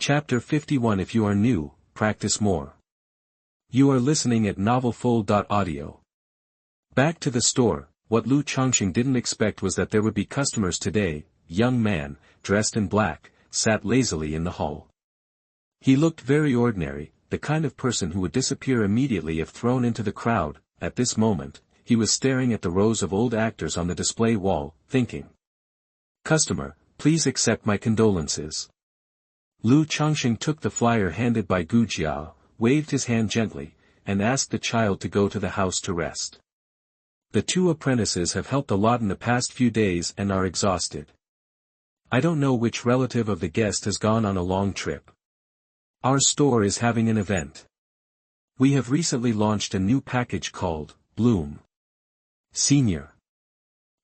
Chapter 51. If you are new, practice more. You are listening at novelfull.audio. Back to the store. What Lu Changsheng didn't expect was that there would be customers today. Young man, dressed in black, sat lazily in the hall. He looked very ordinary, the kind of person who would disappear immediately if thrown into the crowd. At this moment, he was staring at the rows of old actors on the display wall, thinking. Customer, please accept my condolences. Lu Changsheng took the flyer handed by Niujia, waved his hand gently, and asked the child to go to the house to rest. The two apprentices have helped a lot in the past few days and are exhausted. I don't know which relative of the guest has gone on a long trip. Our store is having an event. We have recently launched a new package called Bloom Senior.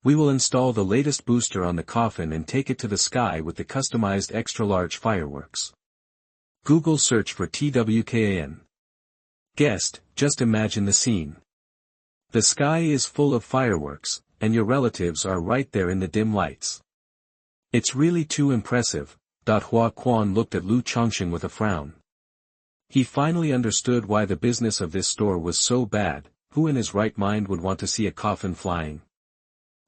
We will install the latest booster on the coffin and take it to the sky with the customized extra-large fireworks. Google search for TWKAN. Guest, just imagine the scene. The sky is full of fireworks, and your relatives are right there in the dim lights. It's really too impressive. Hua Quan looked at Lu Changsheng with a frown. He finally understood why the business of this store was so bad. Who in his right mind would want to see a coffin flying?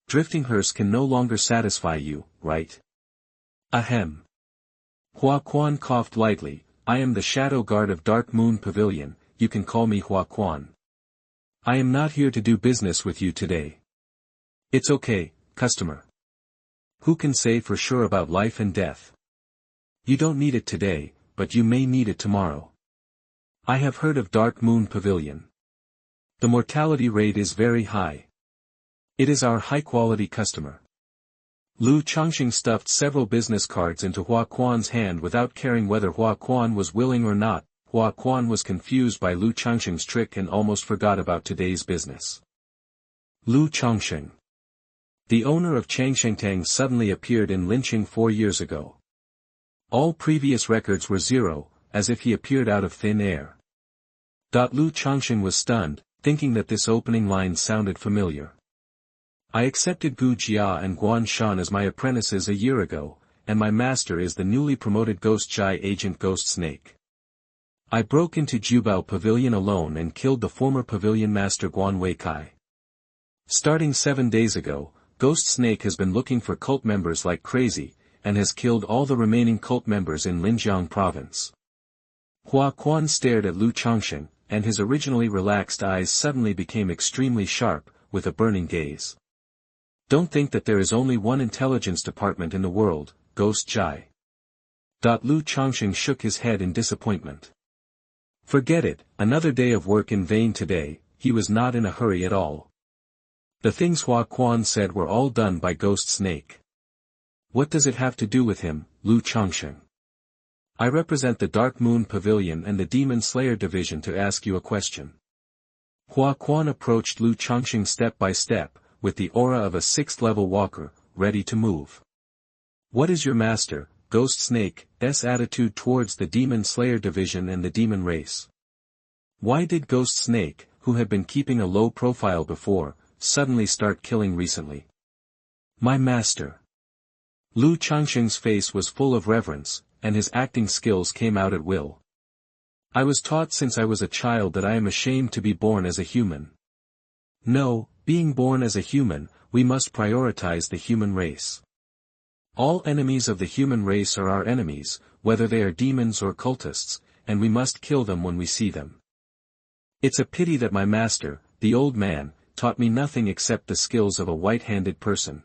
Drifting hearse can no longer satisfy you, right? Ahem. Hua Quan coughed lightly. I am the shadow guard of Dark Moon Pavilion, you can call me Hua Quan. I am not here to do business with you today. It's okay, customer. Who can say for sure about life and death? You don't need it today, but you may need it tomorrow. I have heard of Dark Moon Pavilion. The mortality rate is very high. It is our high-quality customer. Lu Changsheng stuffed several business cards into Hua Quan's hand without caring whether Hua Quan was willing or not. Hua Quan was confused by Lu Changsheng's trick and almost forgot about today's business. Lu Changsheng. The owner of Changsheng suddenly appeared in Linqing 4 years ago. All previous records were zero, as if he appeared out of thin air. Lu Changsheng was stunned, thinking that this opening line sounded familiar. I accepted Gu Jia and Guan Shan as my apprentices a year ago, and my master is the newly promoted Ghost Jai agent Ghost Snake. I broke into Jubao Pavilion alone and killed the former pavilion master Guan Weikai. Starting 7 days ago, Ghost Snake has been looking for cult members like crazy, and has killed all the remaining cult members in Linjiang province. Hua Quan stared at Lu Changsheng, and his originally relaxed eyes suddenly became extremely sharp, with a burning gaze. Don't think that there is only one intelligence department in the world, Ghost Jai. Lu Changsheng shook his head in disappointment. Forget it, another day of work in vain today. He was not in a hurry at all. The things Hua Quan said were all done by Ghost Snake. What does it have to do with him, Lu Changsheng? I represent the Dark Moon Pavilion and the Demon Slayer Division to ask you a question. Hua Quan approached Lu Changsheng step by step, with the aura of a 6th-level walker, ready to move. What is your master, Ghost Snake's attitude towards the Demon Slayer Division and the demon race? Why did Ghost Snake, who had been keeping a low profile before, suddenly start killing recently? My master. Lu Changsheng's face was full of reverence, and his acting skills came out at will. I was taught since I was a child that I am ashamed to be born as a human. No, being born as a human, we must prioritize the human race. All enemies of the human race are our enemies, whether they are demons or cultists, and we must kill them when we see them. It's a pity that my master, the old man, taught me nothing except the skills of a white-handed person.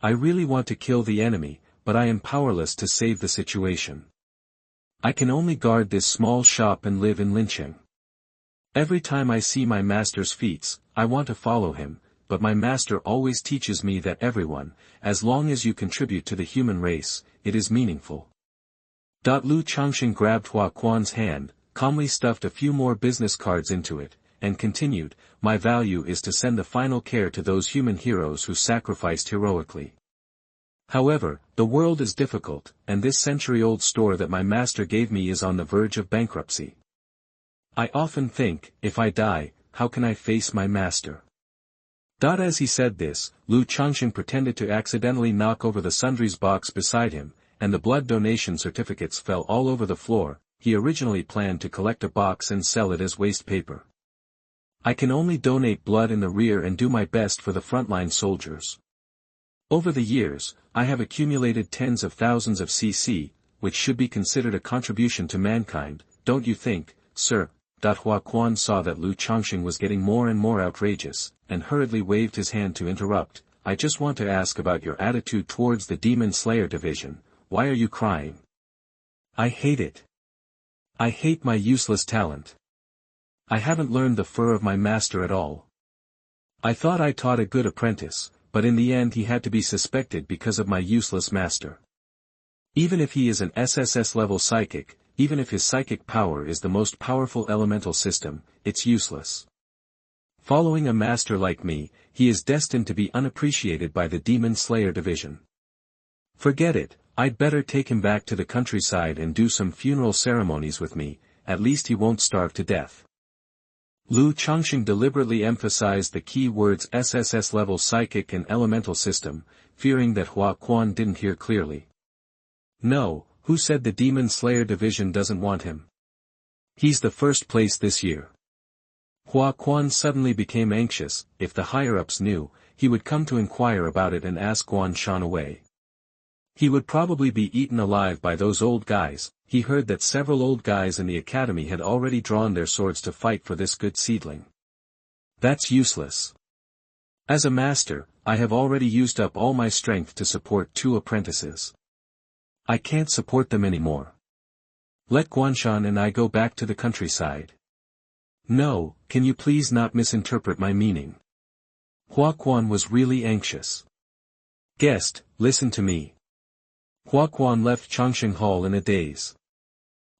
I really want to kill the enemy, but I am powerless to save the situation. I can only guard this small shop and live in Linqing. Every time I see my master's feats, I want to follow him, but my master always teaches me that everyone, as long as you contribute to the human race, it is meaningful. Lu Changsheng grabbed Hua Quan's hand, calmly stuffed a few more business cards into it, and continued, my value is to send the final care to those human heroes who sacrificed heroically. However, the world is difficult, and this century-old store that my master gave me is on the verge of bankruptcy. I often think, if I die, how can I face my master? As he said this, Lu Changsheng pretended to accidentally knock over the sundries box beside him, and the blood donation certificates fell all over the floor. He originally planned to collect a box and sell it as waste paper. I can only donate blood in the rear and do my best for the frontline soldiers. Over the years, I have accumulated tens of thousands of cc, which should be considered a contribution to mankind, don't you think, sir? Hua Quan saw that Lu Changsheng was getting more and more outrageous, and hurriedly waved his hand to interrupt. I just want to ask about your attitude towards the Demon Slayer division. Why are you crying? I hate it. I hate my useless talent. I haven't learned the fur of my master at all. I thought I taught a good apprentice, but in the end he had to be suspected because of my useless master. Even if he is an SSS level psychic, even if his psychic power is the most powerful elemental system, it's useless. Following a master like me, he is destined to be unappreciated by the Demon Slayer division. Forget it, I'd better take him back to the countryside and do some funeral ceremonies with me, at least he won't starve to death. Lu Changsheng deliberately emphasized the key words SSS level psychic and elemental system, fearing that Hua Quan didn't hear clearly. No, who said the Demon Slayer division doesn't want him? He's the first place this year. Hua Quan suddenly became anxious. If the higher-ups knew, he would come to inquire about it and ask Guan Shan away. He would probably be eaten alive by those old guys. He heard that several old guys in the academy had already drawn their swords to fight for this good seedling. That's useless. As a master, I have already used up all my strength to support 2 apprentices. I can't support them anymore. Let Guanshan and I go back to the countryside. No, can you please not misinterpret my meaning? Hua Quan was really anxious. Guest, listen to me. Hua Quan left Changsheng Hall in a daze.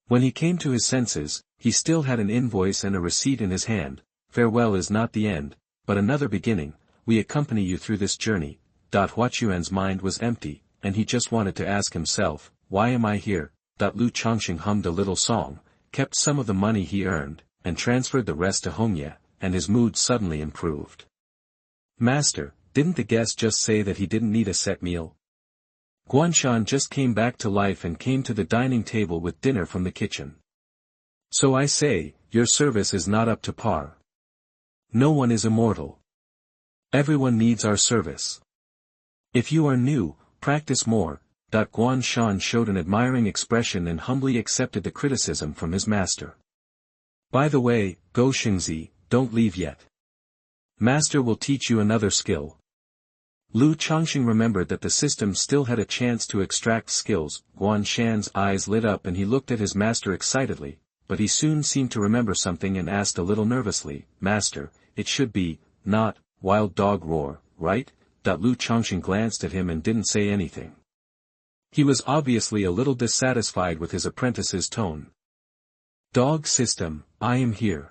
When he came to his senses, he still had an invoice and a receipt in his hand. Farewell is not the end, but another beginning. We accompany you through this journey. Hua Chuan's mind was empty, and he just wanted to ask himself, why am I here? Lu Changsheng hummed a little song, kept some of the money he earned, and transferred the rest to Hongya, and his mood suddenly improved. Master, didn't the guest just say that he didn't need a set meal? Guanshan just came back to life and came to the dining table with dinner from the kitchen. So I say, your service is not up to par. No one is immortal. Everyone needs our service. If you are new, practice more. Guanshan showed an admiring expression and humbly accepted the criticism from his master. By the way, Go Xingzi, don't leave yet. Master will teach you another skill. Lu Changsheng remembered that the system still had a chance to extract skills. Guanshan's eyes lit up and he looked at his master excitedly, but he soon seemed to remember something and asked a little nervously, Master, it should be, not, wild dog roar, right? Lu Changsheng glanced at him and didn't say anything. He was obviously a little dissatisfied with his apprentice's tone. Dog system, I am here.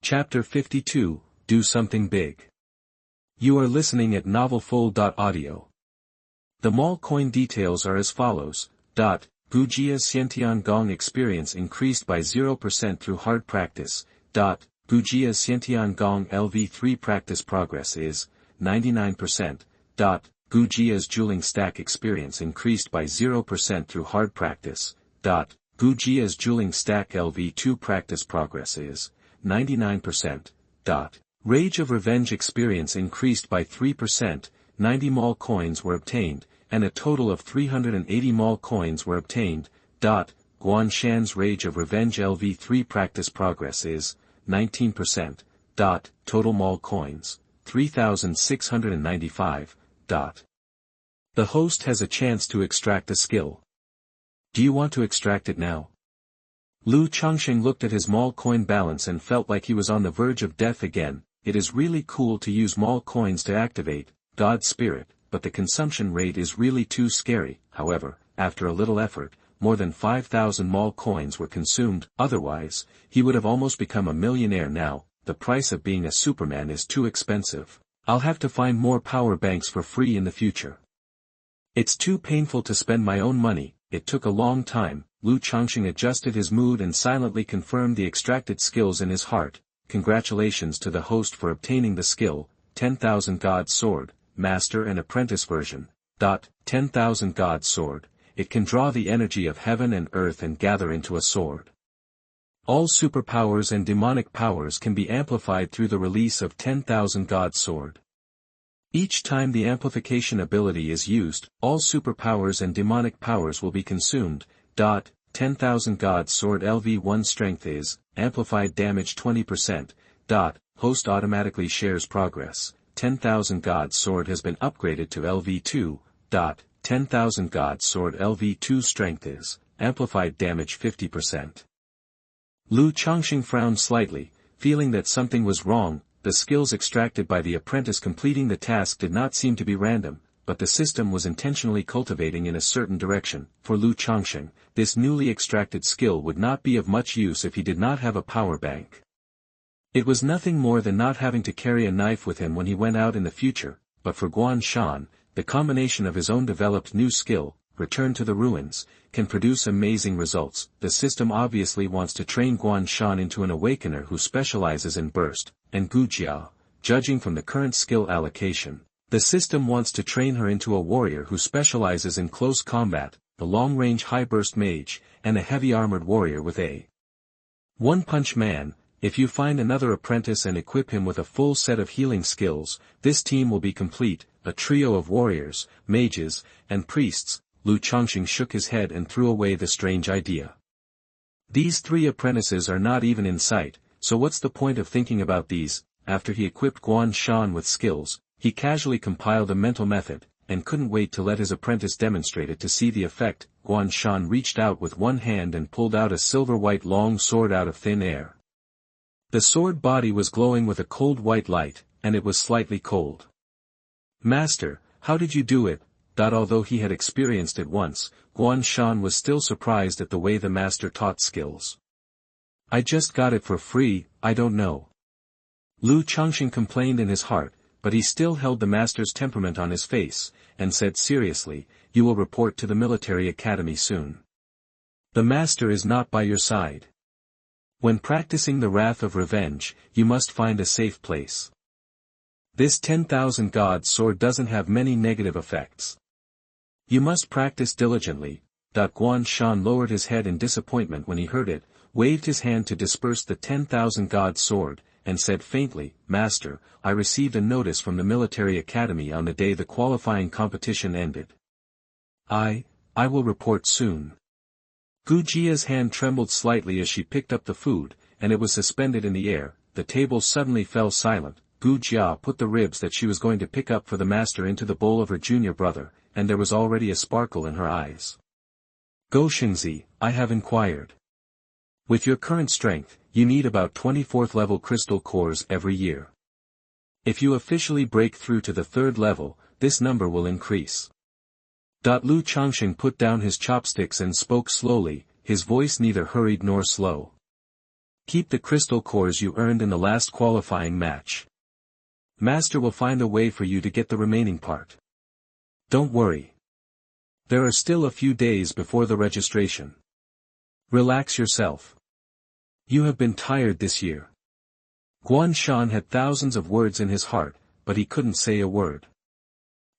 Chapter 52, Do Something Big. You are listening at novelfull.audio. The mall coin details are as follows. Gujia Xiantian Gong experience increased by 0% through hard practice. Gujia Xiantian Gong LV3 practice progress is 99%. Gujia's Juling stack experience increased by 0% through hard practice. Gujia's Juling stack LV2 practice progress is 99%. Rage of Revenge experience increased by 3%, 90 mall coins were obtained, and a total of 380 mall coins were obtained. Guanshan's Rage of Revenge LV3 practice progress is 19%. Total mall coins, 3,695. The host has a chance to extract a skill. Do you want to extract it now? Lu Changsheng looked at his mall coin balance and felt like he was on the verge of death again. It is really cool to use mall coins to activate God's spirit, but the consumption rate is really too scary. However, after a little effort, more than 5,000 mall coins were consumed. Otherwise, he would have almost become a millionaire now. The price of being a Superman is too expensive. I'll have to find more power banks for free in the future. It's too painful to spend my own money. It took a long time. Lu Changsheng adjusted his mood and silently confirmed the extracted skills in his heart. Congratulations to the host for obtaining the skill, 10,000 God Sword, Master and Apprentice version. 10,000 God Sword, it can draw the energy of heaven and earth and gather into a sword. All superpowers and demonic powers can be amplified through the release of 10,000 God Sword. Each time the amplification ability is used, all superpowers and demonic powers will be consumed. 10,000 God Sword LV1 strength is, amplified damage 20%. Host automatically shares progress. 10,000 God Sword has been upgraded to LV2. 10,000 God Sword LV2 strength is, amplified damage 50%. Lu Changsheng frowned slightly, feeling that something was wrong. The skills extracted by the apprentice completing the task did not seem to be random, but the system was intentionally cultivating in a certain direction. For Lu Changsheng, this newly extracted skill would not be of much use if he did not have a power bank. It was nothing more than not having to carry a knife with him when he went out in the future, but for Guan Shan, the combination of his own developed new skill, Return to the Ruins, can produce amazing results. The system obviously wants to train Guan Shan into an awakener who specializes in burst, and Niujia, judging from the current skill allocation. The system wants to train her into a warrior who specializes in close combat, the long-range high-burst mage, and a heavy-armored warrior with a one-punch man. If you find another apprentice and equip him with a full set of healing skills, this team will be complete, a trio of warriors, mages, and priests. Lu Changsheng shook his head and threw away the strange idea. These 3 apprentices are not even in sight, so what's the point of thinking about these? After he equipped Guan Shan with skills, he casually compiled a mental method, and couldn't wait to let his apprentice demonstrate it to see the effect. Guan Shan reached out with one hand and pulled out a silver-white long sword out of thin air. The sword body was glowing with a cold white light, and it was slightly cold. Master, how did you do it? Although he had experienced it once, Guan Shan was still surprised at the way the master taught skills. I just got it for free, I don't know. Lu Changsheng complained in his heart, but he still held the master's temperament on his face, and said seriously, you will report to the military academy soon. The master is not by your side. When practicing the wrath of revenge, you must find a safe place. This 10,000 God Sword doesn't have many negative effects. You must practice diligently. Guan Shan lowered his head in disappointment when he heard it, waved his hand to disperse the 10,000 God Sword, and said faintly, Master, I received a notice from the military academy on the day the qualifying competition ended. I will report soon. Niujia's hand trembled slightly as she picked up the food, and it was suspended in the air. The table suddenly fell silent. Niujia put the ribs that she was going to pick up for the master into the bowl of her junior brother, and there was already a sparkle in her eyes. Go Shengzi, I have inquired. With your current strength, you need about 24th level crystal cores every year. If you officially break through to the 3rd level, this number will increase. Lu Changsheng put down his chopsticks and spoke slowly, his voice neither hurried nor slow. Keep the crystal cores you earned in the last qualifying match. Master will find a way for you to get the remaining part. Don't worry. There are still a few days before the registration. Relax yourself. You have been tired this year. Guan Shan had thousands of words in his heart, but he couldn't say a word.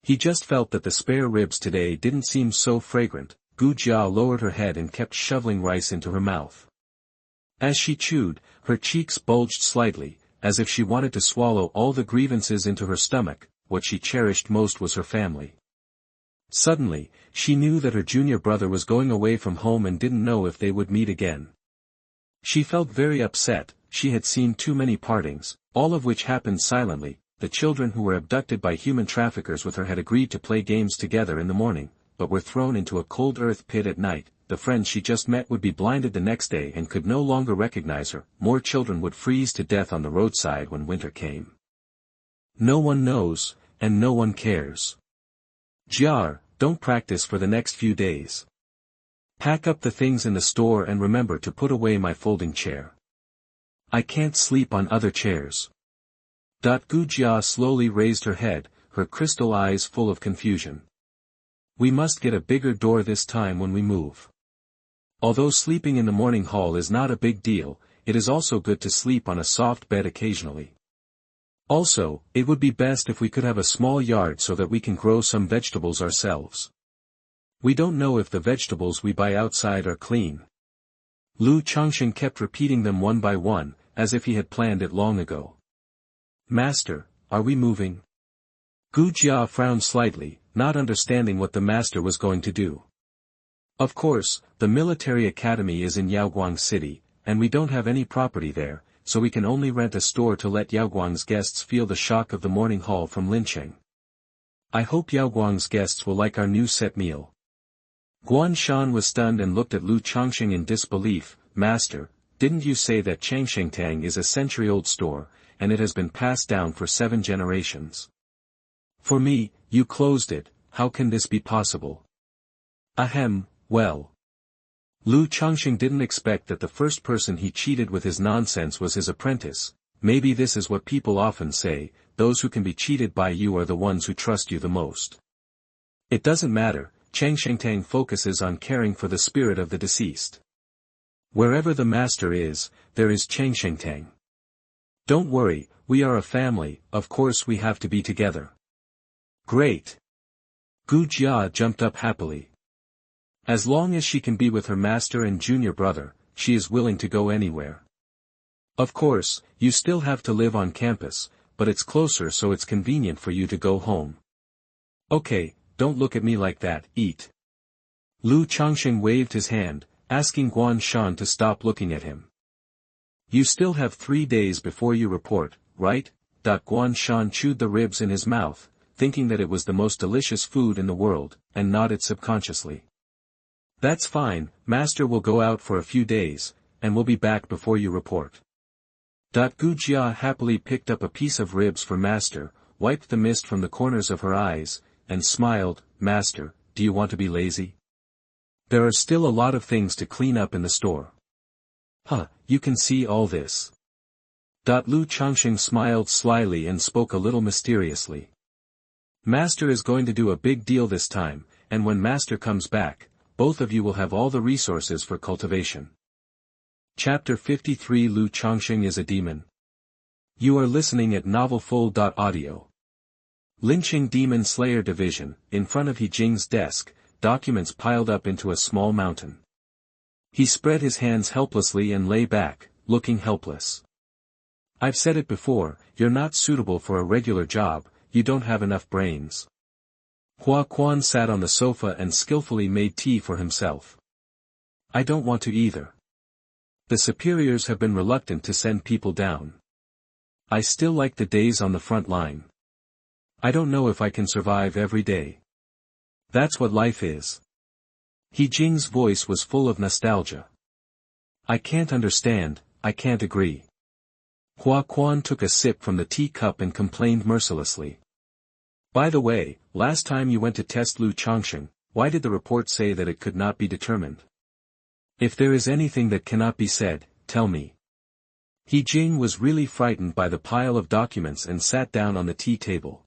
He just felt that the spare ribs today didn't seem so fragrant. Niujia lowered her head and kept shoveling rice into her mouth. As she chewed, her cheeks bulged slightly, as if she wanted to swallow all the grievances into her stomach. What she cherished most was her family. Suddenly, she knew that her junior brother was going away from home and didn't know if they would meet again. She felt very upset. She had seen too many partings, all of which happened silently. The children who were abducted by human traffickers with her had agreed to play games together in the morning, but were thrown into a cold earth pit at night. The friends she just met would be blinded the next day and could no longer recognize her. More children would freeze to death on the roadside when winter came. No one knows, and no one cares. Jiar, don't practice for the next few days. Pack up the things in the store and remember to put away my folding chair. I can't sleep on other chairs. Niujia slowly raised her head, her crystal eyes full of confusion. We must get a bigger door this time when we move. Although sleeping in the morning hall is not a big deal, it is also good to sleep on a soft bed occasionally. Also, it would be best if we could have a small yard so that we can grow some vegetables ourselves. We don't know if the vegetables we buy outside are clean. Lu Changsheng kept repeating them one by one, as if he had planned it long ago. Master, are we moving? Gu Jia frowned slightly, not understanding what the master was going to do. Of course, the military academy is in Yaoguang City, and we don't have any property there, so we can only rent a store to let Yaoguang's guests feel the shock of the morning haul from Lincheng. I hope Yaoguang's guests will like our new set meal. Guan Shan was stunned and looked at Lu Changsheng in disbelief. Master, didn't you say that Changsheng is a century-old store, and it has been passed down for 7 generations? For me, you closed it. How can this be possible? Ahem, well. Lu Changsheng didn't expect that the first person he cheated with his nonsense was his apprentice. Maybe this is what people often say, those who can be cheated by you are the ones who trust you the most. It doesn't matter, Changsheng focuses on caring for the spirit of the deceased. Wherever the master is, there is Changsheng. Don't worry, we are a family, of course we have to be together. Great. Gu Jia jumped up happily. As long as she can be with her master and junior brother, she is willing to go anywhere. Of course, you still have to live on campus, but it's closer so it's convenient for you to go home. Okay, don't look at me like that, eat. Lu Changsheng waved his hand, asking Guan Shan to stop looking at him. You still have 3 days before you report, right? Guan Shan chewed the ribs in his mouth, thinking that it was the most delicious food in the world, and nodded subconsciously. That's fine, Master will go out for a few days, and will be back before you report. Gu Jia happily picked up a piece of ribs for Master, wiped the mist from the corners of her eyes, and smiled. Master, do you want to be lazy? There are still a lot of things to clean up in the store. Huh, you can see all this. Lu Changsheng smiled slyly and spoke a little mysteriously. Master is going to do a big deal this time, and when Master comes back, both of you will have all the resources for cultivation. Chapter 53 Lu Changsheng is a demon. You are listening at novelfull.audio. Lincheng Demon Slayer Division, in front of He Jing's desk, documents piled up into a small mountain. He spread his hands helplessly and lay back, looking helpless. I've said it before, you're not suitable for a regular job, you don't have enough brains. Hua Quan sat on the sofa and skillfully made tea for himself. I don't want to either. The superiors have been reluctant to send people down. I still like the days on the front line. I don't know if I can survive every day. That's what life is. He Jing's voice was full of nostalgia. I can't understand, I can't agree. Hua Quan took a sip from the teacup and complained mercilessly. By the way, last time you went to test Lu Changsheng, why did the report say that it could not be determined? If there is anything that cannot be said, tell me. He Jing was really frightened by the pile of documents and sat down on the tea table.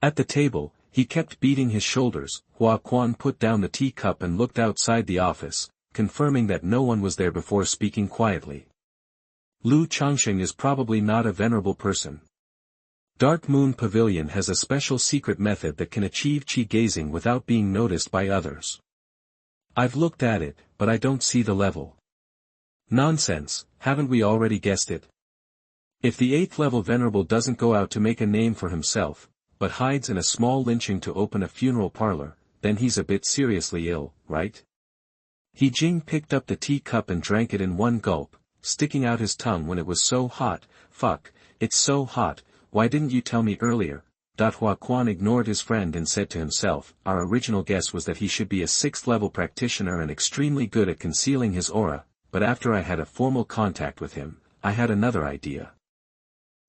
At the table, he kept beating his shoulders. Hua Quan put down the teacup and looked outside the office, confirming that no one was there before speaking quietly. Lu Changsheng is probably not a venerable person. Dark Moon Pavilion has a special secret method that can achieve qi gazing without being noticed by others. I've looked at it, but I don't see the level. Nonsense, haven't we already guessed it? If the 8th level venerable doesn't go out to make a name for himself, but hides in a small lynching to open a funeral parlor, then he's a bit seriously ill, right? He Jing picked up the teacup and drank it in one gulp, sticking out his tongue when it was so hot. Fuck, it's so hot, why didn't you tell me earlier? Hua Quan ignored his friend and said to himself, our original guess was that he should be a 6th level practitioner and extremely good at concealing his aura, but after I had a formal contact with him, I had another idea.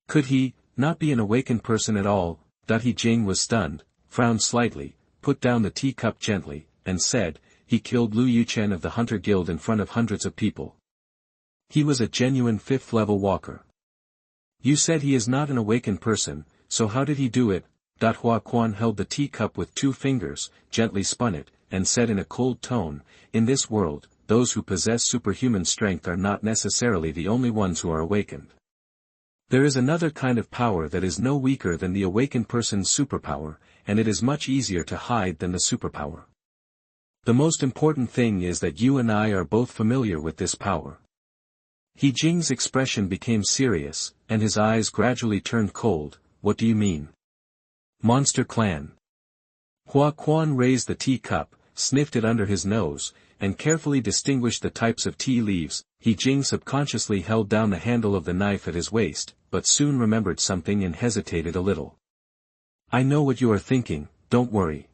Could he, not be an awakened person at all? He Jing was stunned, frowned slightly, put down the teacup gently, and said, he killed Lu Yuchen of the Hunter Guild in front of hundreds of people. He was a genuine 5th level walker. You said he is not an awakened person, so how did he do it? Hua Quan held the teacup with 2 fingers, gently spun it, and said in a cold tone, in this world, those who possess superhuman strength are not necessarily the only ones who are awakened. There is another kind of power that is no weaker than the awakened person's superpower, and it is much easier to hide than the superpower. The most important thing is that you and I are both familiar with this power. He Jing's expression became serious, and his eyes gradually turned cold. What do you mean? Monster Clan. Hua Quan raised the tea cup, sniffed it under his nose, and carefully distinguished the types of tea leaves. He Jing subconsciously held down the handle of the knife at his waist, but soon remembered something and hesitated a little. I know what you are thinking, don't worry.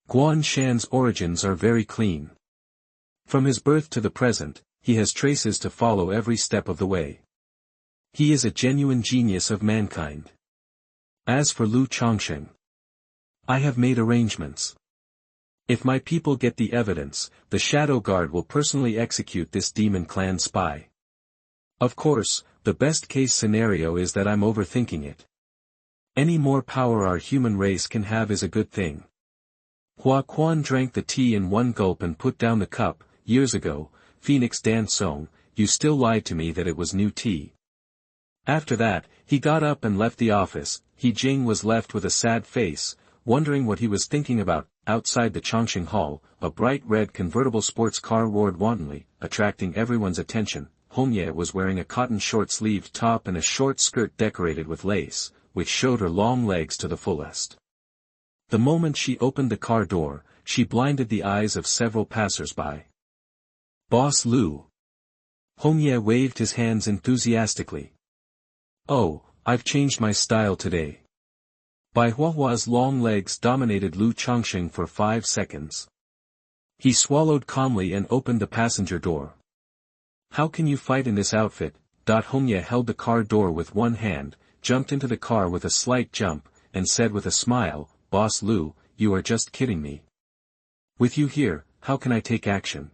Guan Shan's origins are very clean. From his birth to the present, he has traces to follow every step of the way. He is a genuine genius of mankind. As for Lu Changsheng, I have made arrangements. If my people get the evidence, the Shadow Guard will personally execute this demon clan spy. Of course, the best-case scenario is that I'm overthinking it. Any more power our human race can have is a good thing. Hua Quan drank the tea in one gulp and put down the cup. Years ago, Phoenix Dan Song, you still lied to me that it was new tea. After that, he got up and left the office. He Jing was left with a sad face, wondering what he was thinking about. Outside the Changsheng Hall, a bright red convertible sports car roared wantonly, attracting everyone's attention. Hongye was wearing a cotton short-sleeved top and a short skirt decorated with lace, which showed her long legs to the fullest. The moment she opened the car door, she blinded the eyes of several passers-by. Boss Lu. Hongye waved his hands enthusiastically. Oh, I've changed my style today. Bai Huahua's long legs dominated Lu Changsheng for 5 seconds. He swallowed calmly and opened the passenger door. How can you fight in this outfit? Hongye held the car door with one hand, jumped into the car with a slight jump, and said with a smile, Boss Lu, you are just kidding me. With you here, how can I take action?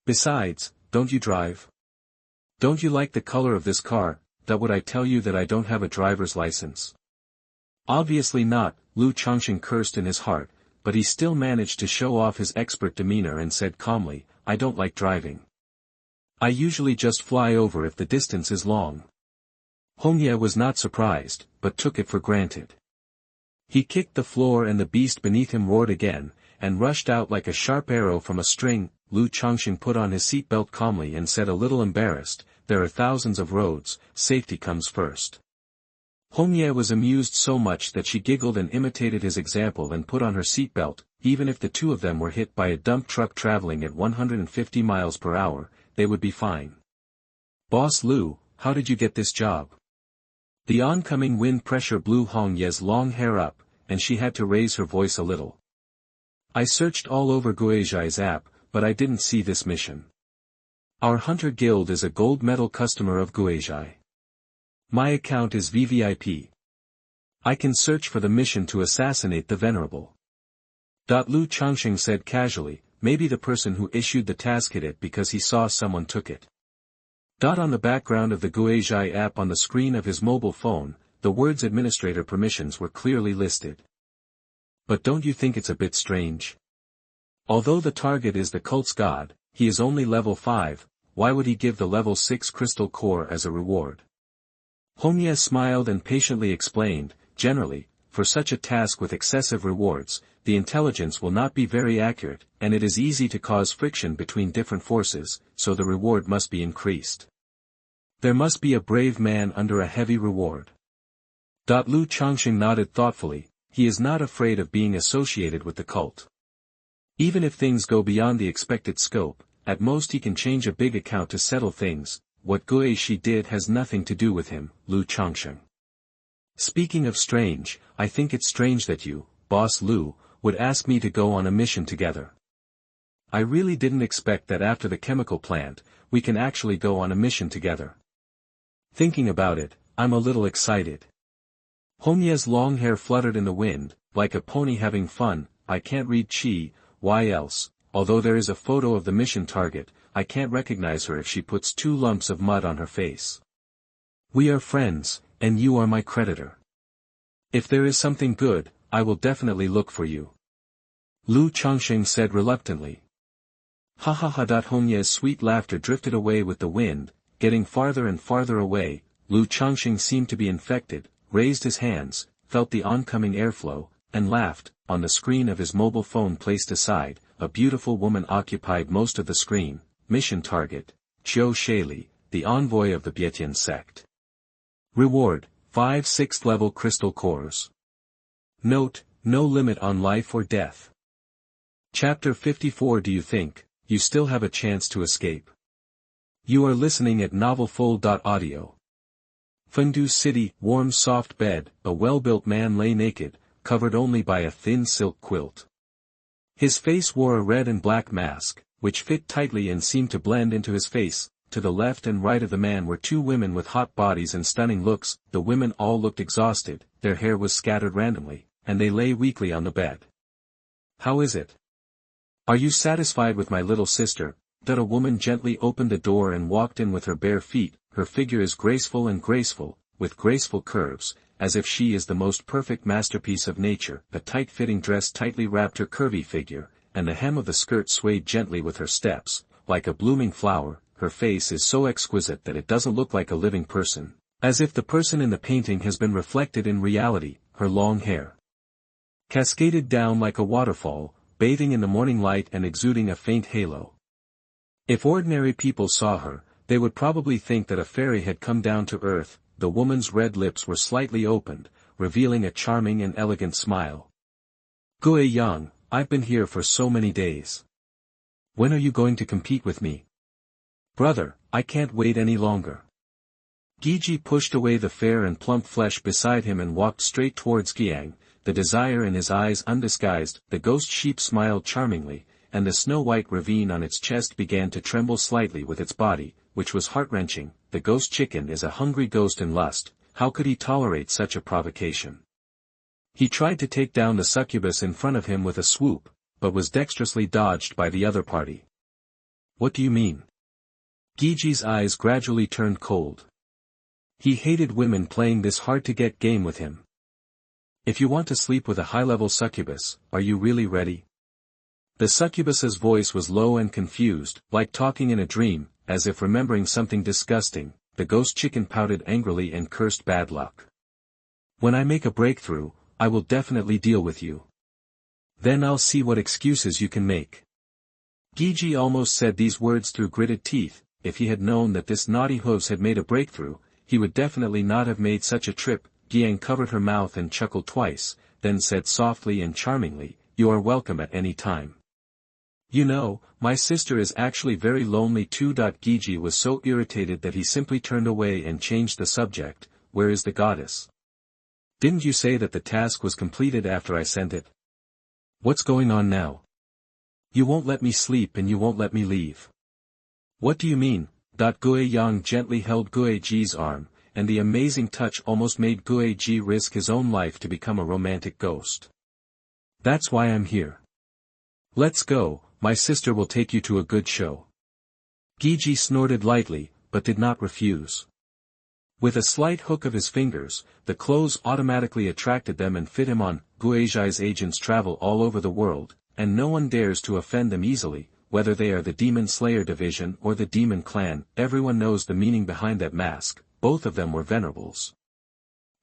Besides, don't you drive? Don't you like the color of this car? That would I tell you that I don't have a driver's license? Obviously not, Lu Changsheng cursed in his heart, but he still managed to show off his expert demeanor and said calmly, I don't like driving. I usually just fly over if the distance is long. Hongye was not surprised, but took it for granted. He kicked the floor and the beast beneath him roared again, and rushed out like a sharp arrow from a string. Lu Changsheng put on his seatbelt calmly and said a little embarrassed, there are thousands of roads, safety comes first. Hongye was amused so much that she giggled and imitated his example and put on her seatbelt. Even if the two of them were hit by a dump truck traveling at 150 miles per hour, they would be fine. Boss Lu, how did you get this job? The oncoming wind pressure blew Hongye's long hair up, and she had to raise her voice a little. I searched all over Guizhai's app, but I didn't see this mission. Our Hunter Guild is a gold medal customer of Guizhai. My account is VVIP. I can search for the mission to assassinate the Venerable. Lu Changsheng said casually, maybe the person who issued the task hid it because he saw someone took it. On the background of the Guizhai app on the screen of his mobile phone, the words administrator permissions were clearly listed. But don't you think it's a bit strange? Although the target is the cult's god, he is only level 5, why would he give the level 6 crystal core as a reward? Hongye smiled and patiently explained, generally, for such a task with excessive rewards, the intelligence will not be very accurate, and it is easy to cause friction between different forces, so the reward must be increased. There must be a brave man under a heavy reward. Lu Changsheng nodded thoughtfully, he is not afraid of being associated with the cult. Even if things go beyond the expected scope, at most he can change a big account to settle things. What Guizhai did has nothing to do with him, Lu Changsheng. Speaking of strange, I think it's strange that you, Boss Lu, would ask me to go on a mission together. I really didn't expect that after the chemical plant, we can actually go on a mission together. Thinking about it, I'm a little excited. Hongye's long hair fluttered in the wind, like a pony having fun. I can't read Qi, why else, although there is a photo of the mission target, I can't recognize her if she puts 2 lumps of mud on her face. We are friends, and you are my creditor. If there is something good, I will definitely look for you. Lu Changsheng said reluctantly. Ha ha ha. Hongye's sweet laughter drifted away with the wind, getting farther and farther away. Lu Changsheng seemed to be infected, raised his hands, felt the oncoming airflow, and laughed. On the screen of his mobile phone placed aside, a beautiful woman occupied most of the screen. Mission target, Qiu Shaili, the envoy of the Bietian sect. Reward, 5 6th level crystal cores. Note, no limit on life or death. Chapter 54. Do you think you still have a chance to escape? You are listening at novelfull.audio. Fengdu City, warm soft bed, a well-built man lay naked, covered only by a thin silk quilt. His face wore a red and black mask, which fit tightly and seemed to blend into his face. To the left and right of the man were two women with hot bodies and stunning looks. The women all looked exhausted, their hair was scattered randomly, and they lay weakly on the bed. How is it? Are you satisfied with my little sister? That a woman gently opened the door and walked in with her bare feet. Her figure is graceful, with graceful curves, as if she is the most perfect masterpiece of nature. A tight-fitting dress tightly wrapped her curvy figure, and the hem of the skirt swayed gently with her steps, like a blooming flower. Her face is so exquisite that it doesn't look like a living person, as if the person in the painting has been reflected in reality. Her long hair cascaded down like a waterfall, bathing in the morning light and exuding a faint halo. If ordinary people saw her, they would probably think that a fairy had come down to earth. The woman's red lips were slightly opened, revealing a charming and elegant smile. Gue Yang, I've been here for so many days. When are you going to compete with me? Brother, I can't wait any longer. Gigi pushed away the fair and plump flesh beside him and walked straight towards Giang, the desire in his eyes undisguised. The ghost sheep smiled charmingly, and the snow-white ravine on its chest began to tremble slightly with its body, which was heart-wrenching. The ghost chicken is a hungry ghost in lust. How could he tolerate such a provocation? He tried to take down the succubus in front of him with a swoop, but was dexterously dodged by the other party. What do you mean? Gigi's eyes gradually turned cold. He hated women playing this hard-to-get game with him. If you want to sleep with a high-level succubus, are you really ready? The succubus's voice was low and confused, like talking in a dream, as if remembering something disgusting. The ghost chicken pouted angrily and cursed bad luck. When I make a breakthrough, I will definitely deal with you. Then I'll see what excuses you can make. Gigi almost said these words through gritted teeth. If he had known that this naughty host had made a breakthrough, he would definitely not have made such a trip. Giang covered her mouth and chuckled twice, then said softly and charmingly, "You are welcome at any time. You know, my sister is actually very lonely too." Gigi was so irritated that he simply turned away and changed the subject. Where is the goddess? Didn't you say that the task was completed after I sent it? What's going on now? You won't let me sleep and you won't let me leave. What do you mean? Gue Yang gently held Gue Ji's arm, and the amazing touch almost made Gue Ji risk his own life to become a romantic ghost. That's why I'm here. Let's go, my sister will take you to a good show. Gigi snorted lightly, but did not refuse. With a slight hook of his fingers, the clothes automatically attracted them and fit him on. Guizhi's agents travel all over the world, and no one dares to offend them easily, whether they are the Demon Slayer Division or the Demon Clan. Everyone knows the meaning behind that mask. Both of them were venerables.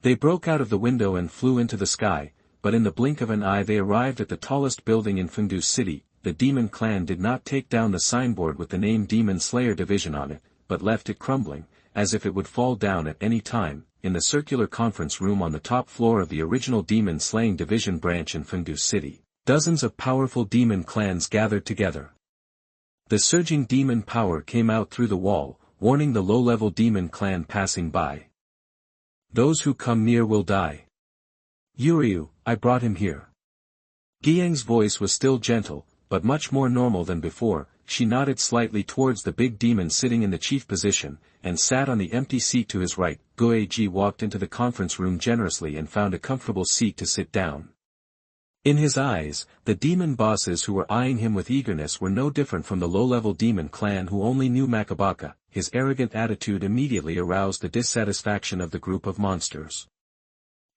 They broke out of the window and flew into the sky, but in the blink of an eye they arrived at the tallest building in Fengdu City. The Demon Clan did not take down the signboard with the name Demon Slayer Division on it, but left it crumbling, as if it would fall down at any time. In the circular conference room on the top floor of the original Demon Slaying Division branch in Fengdu City, dozens of powerful demon clans gathered together. The surging demon power came out through the wall, warning the low-level demon clan passing by. Those who come near will die. Yuryu, I brought him here. Giang's voice was still gentle, but much more normal than before. She nodded slightly towards the big demon sitting in the chief position, and sat on the empty seat to his right. Gue Ji walked into the conference room generously and found a comfortable seat to sit down. In his eyes, the demon bosses who were eyeing him with eagerness were no different from the low-level demon clan who only knew Makabaka. His arrogant attitude immediately aroused the dissatisfaction of the group of monsters.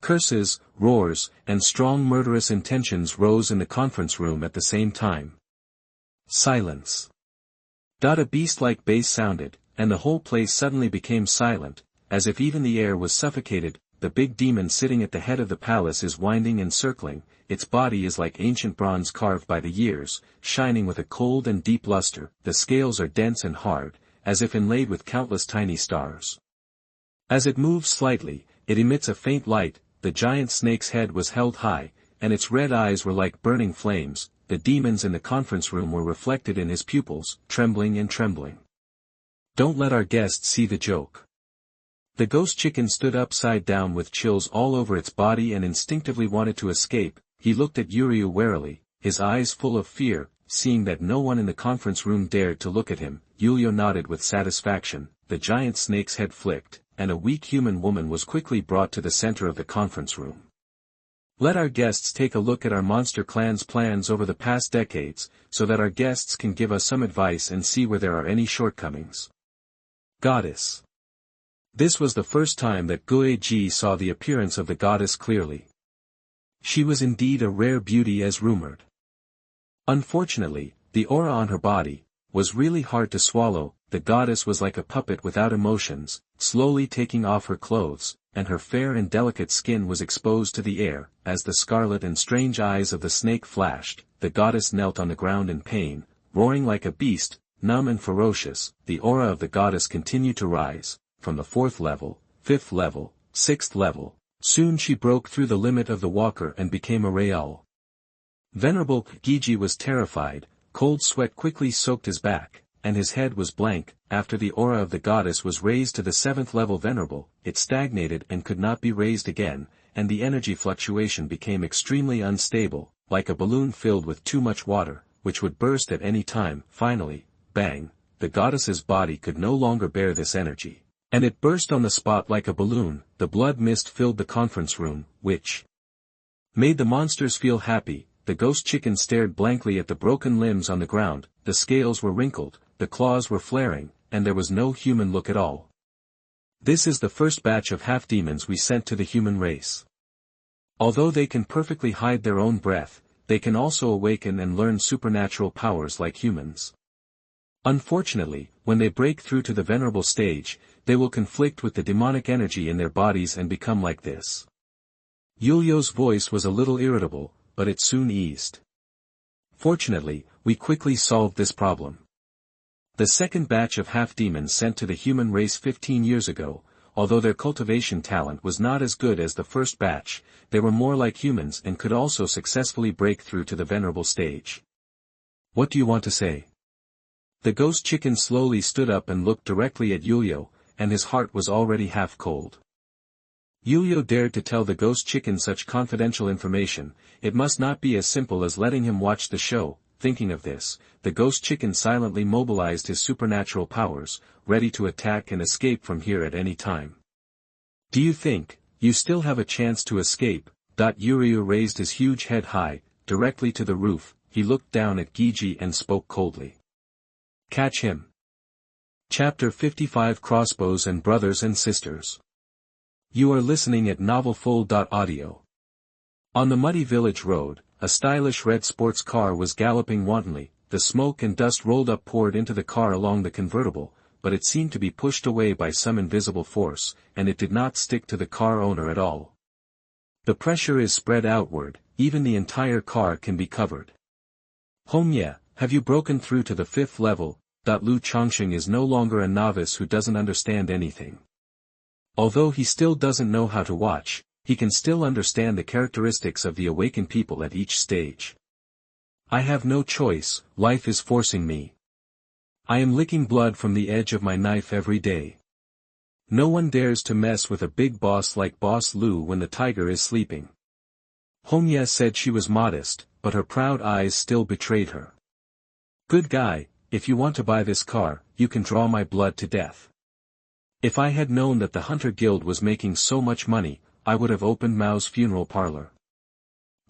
Curses, roars, and strong murderous intentions rose in the conference room at the same time. Silence. A beast-like bass sounded, and the whole place suddenly became silent, as if even the air was suffocated. the big demon sitting at the head of the palace is winding and circling, its body is like ancient bronze carved by the years, shining with a cold and deep luster, the scales are dense and hard, as if inlaid with countless tiny stars. As it moves slightly, it emits a faint light, the giant snake's head was held high, and its red eyes were like burning flames, the demons in the conference room were reflected in his pupils, trembling and trembling. Don't let our guests see the joke. The ghost chicken stood upside down with chills all over its body and instinctively wanted to escape. He looked at Yuryu warily, his eyes full of fear, seeing that no one in the conference room dared to look at him. Yuryu nodded with satisfaction, the giant snake's head flicked, and a weak human woman was quickly brought to the center of the conference room. Let our guests take a look at our monster clan's plans over the past decades, so that our guests can give us some advice and see where there are any shortcomings. Goddess. This was the first time that Guiji saw the appearance of the goddess clearly. She was indeed a rare beauty as rumored. Unfortunately, the aura on her body was really hard to swallow. The goddess was like a puppet without emotions, slowly taking off her clothes, and her fair and delicate skin was exposed to the air. As the scarlet and strange eyes of the snake flashed, the goddess knelt on the ground in pain, roaring like a beast, numb and ferocious. The aura of the goddess continued to rise, from the 4th level, 5th level, 6th level. Soon she broke through the limit of the walker and became a real. Venerable Gigi was terrified, cold sweat quickly soaked his back, and his head was blank. After the aura of the goddess was raised to the 7th level venerable, it stagnated and could not be raised again, and the energy fluctuation became extremely unstable, like a balloon filled with too much water, which would burst at any time. Finally, bang, the goddess's body could no longer bear this energy, and it burst on the spot like a balloon. The blood mist filled the conference room, which made the monsters feel happy. The ghost chicken stared blankly at the broken limbs on the ground, the scales were wrinkled, the claws were flaring, and there was no human look at all. This is the first batch of half-demons we sent to the human race. Although they can perfectly hide their own breath, they can also awaken and learn supernatural powers like humans. Unfortunately, when they break through to the venerable stage, they will conflict with the demonic energy in their bodies and become like this. Yuliu's voice was a little irritable, but it soon eased. Fortunately, we quickly solved this problem. The second batch of half-demons sent to the human race 15 years ago, although their cultivation talent was not as good as the first batch, they were more like humans and could also successfully break through to the venerable stage. What do you want to say? The ghost chicken slowly stood up and looked directly at Yuliu, and his heart was already half cold. Yuliu dared to tell the ghost chicken such confidential information. It must not be as simple as letting him watch the show. Thinking of this, the ghost chicken silently mobilized his supernatural powers, ready to attack and escape from here at any time. Do you think you still have a chance to escape? Yuryu raised his huge head high, directly to the roof. He looked down at Gigi and spoke coldly. Catch him. Chapter 55 Crossbows and Brothers and Sisters. You are listening at novelfull.audio. On the muddy village road, a stylish red sports car was galloping wantonly. The smoke and dust rolled up poured into the car along the convertible, but it seemed to be pushed away by some invisible force, and it did not stick to the car owner at all. The pressure is spread outward, even the entire car can be covered. Homye, have you broken through to the 5th level? Lu Changsheng is no longer a novice who doesn't understand anything. Although he still doesn't know how to watch, he can still understand the characteristics of the awakened people at each stage. I have no choice, life is forcing me. I am licking blood from the edge of my knife every day. No one dares to mess with a big boss like Boss Lu when the tiger is sleeping. Homye said she was modest, but her proud eyes still betrayed her. Good guy, if you want to buy this car, you can draw my blood to death. If I had known that the Hunter Guild was making so much money, I would have opened Mao's funeral parlor.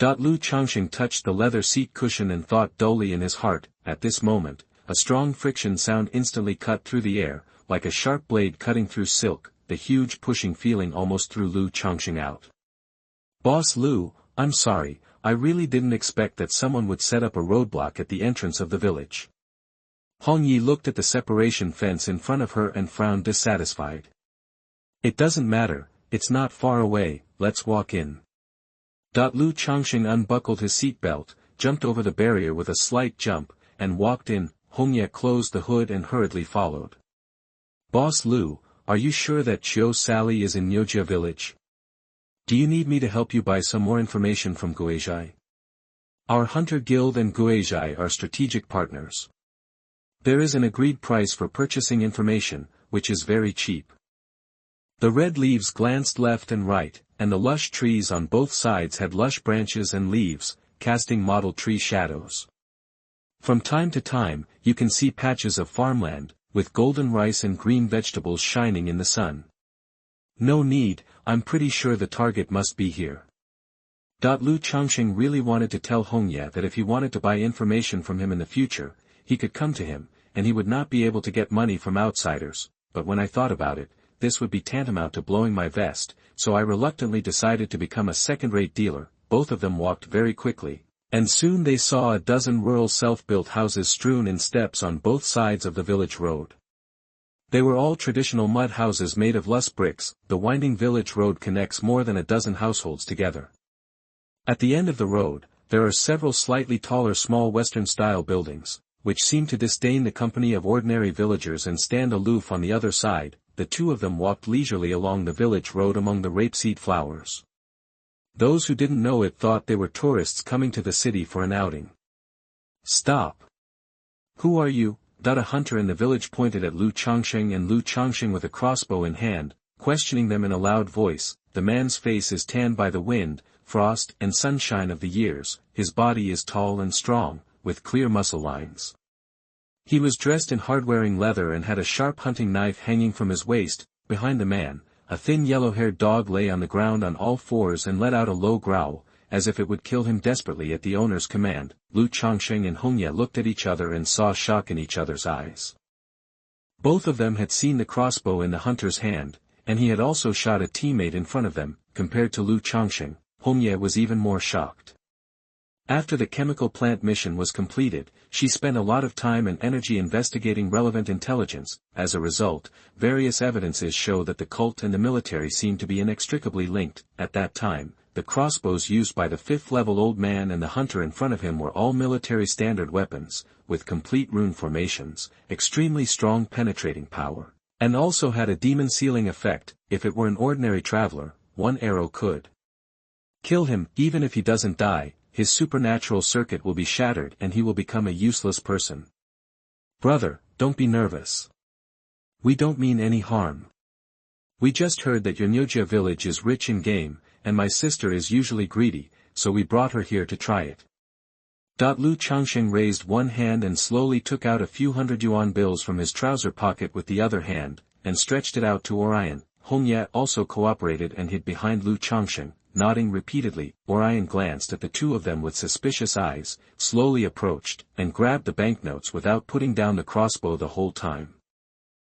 Lu Changsheng touched the leather seat cushion and thought dully in his heart. At this moment, a strong friction sound instantly cut through the air, like a sharp blade cutting through silk. The huge pushing feeling almost threw Lu Changsheng out. Boss Lu, I'm sorry, I really didn't expect that someone would set up a roadblock at the entrance of the village. Hong Yi looked at the separation fence in front of her and frowned dissatisfied. It doesn't matter, it's not far away, let's walk in. Lu Changsheng unbuckled his seatbelt, jumped over the barrier with a slight jump, and walked in. Hongye closed the hood and hurriedly followed. Boss Lu, are you sure that Chiu Sally is in Niujia village? Do you need me to help you buy some more information from Guizhai? Our Hunter Guild and Guizhai are strategic partners. There is an agreed price for purchasing information, which is very cheap. The red leaves glanced left and right, and the lush trees on both sides had lush branches and leaves, casting mottled tree shadows. From time to time, you can see patches of farmland, with golden rice and green vegetables shining in the sun. No need, I'm pretty sure the target must be here. Lu Changsheng really wanted to tell Hongye that if he wanted to buy information from him in the future, he could come to him, and he would not be able to get money from outsiders, but when I thought about it, this would be tantamount to blowing my vest, so I reluctantly decided to become a second-rate dealer. Both of them walked very quickly, and soon they saw a dozen rural self-built houses strewn in steps on both sides of the village road. They were all traditional mud houses made of loose bricks. The winding village road connects more than a dozen households together. At the end of the road, there are several slightly taller small Western-style buildings, which seem to disdain the company of ordinary villagers and stand aloof on the other side. The two of them walked leisurely along the village road among the rapeseed flowers. Those who didn't know it thought they were tourists coming to the city for an outing. Stop! Who are you? A hunter in the village pointed at Lu Changsheng and Lu Changsheng with a crossbow in hand, questioning them in a loud voice. The man's face is tanned by the wind, frost, and sunshine of the years. His body is tall and strong, with clear muscle lines. He was dressed in hard-wearing leather and had a sharp hunting knife hanging from his waist. Behind the man, a thin yellow-haired dog lay on the ground on all fours and let out a low growl, as if it would kill him desperately at the owner's command. Lu Changsheng and Hongye looked at each other and saw shock in each other's eyes. Both of them had seen the crossbow in the hunter's hand, and he had also shot a teammate in front of them. Compared to Lu Changsheng, Hongye was even more shocked. After the chemical plant mission was completed, she spent a lot of time and energy investigating relevant intelligence. As a result, various evidences show that the cult and the military seem to be inextricably linked. At that time, the crossbows used by the 5th-level old man and the hunter in front of him were all military standard weapons, with complete rune formations, extremely strong penetrating power, and also had a demon sealing effect. If it were an ordinary traveler, one arrow could kill him. Even if he doesn't die, his supernatural circuit will be shattered and he will become a useless person. Brother, don't be nervous. We don't mean any harm. We just heard that your Niujia village is rich in game, and my sister is usually greedy, so we brought her here to try it. Lu Changsheng raised one hand and slowly took out a few 100 yuan bills from his trouser pocket with the other hand, and stretched it out to Orion. Hongye also cooperated and hid behind Lu Changsheng, nodding repeatedly. Orion glanced at the two of them with suspicious eyes, slowly approached, and grabbed the banknotes without putting down the crossbow the whole time.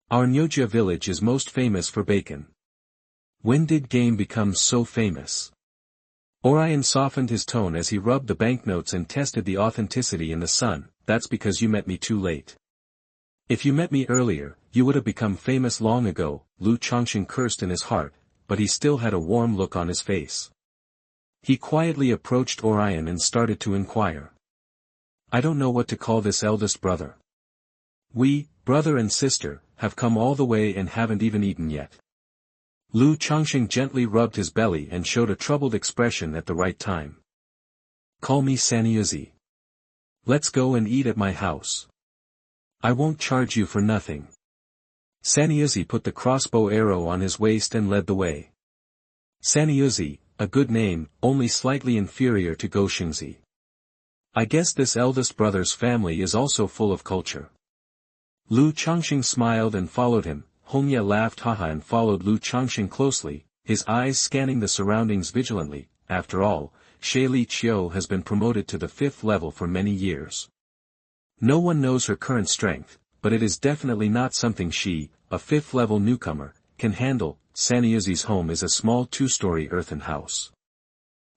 Our Niujia village is most famous for bacon. When did game become so famous? Orion softened his tone as he rubbed the banknotes and tested the authenticity in the sun. That's because you met me too late. If you met me earlier, you would have become famous long ago. Lu Changsheng cursed in his heart, but he still had a warm look on his face. He quietly approached Orion and started to inquire. I don't know what to call this eldest brother. We, brother and sister, have come all the way and haven't even eaten yet. Lu Changsheng gently rubbed his belly and showed a troubled expression at the right time. Call me Sanyuzi. Let's go and eat at my house. I won't charge you for nothing. Sanyuzi put the crossbow arrow on his waist and led the way. Sanyuzi, a good name, only slightly inferior to Goshengzi. I guess this eldest brother's family is also full of culture. Lu Changsheng smiled and followed him. Hongye laughed haha and followed Lu Changsheng closely, his eyes scanning the surroundings vigilantly. After all, Li Qiu has been promoted to the 5th level for many years. No one knows her current strength, but it is definitely not something she, a 5th-level newcomer, can handle. Sanyuzi's home is a small 2-story earthen house.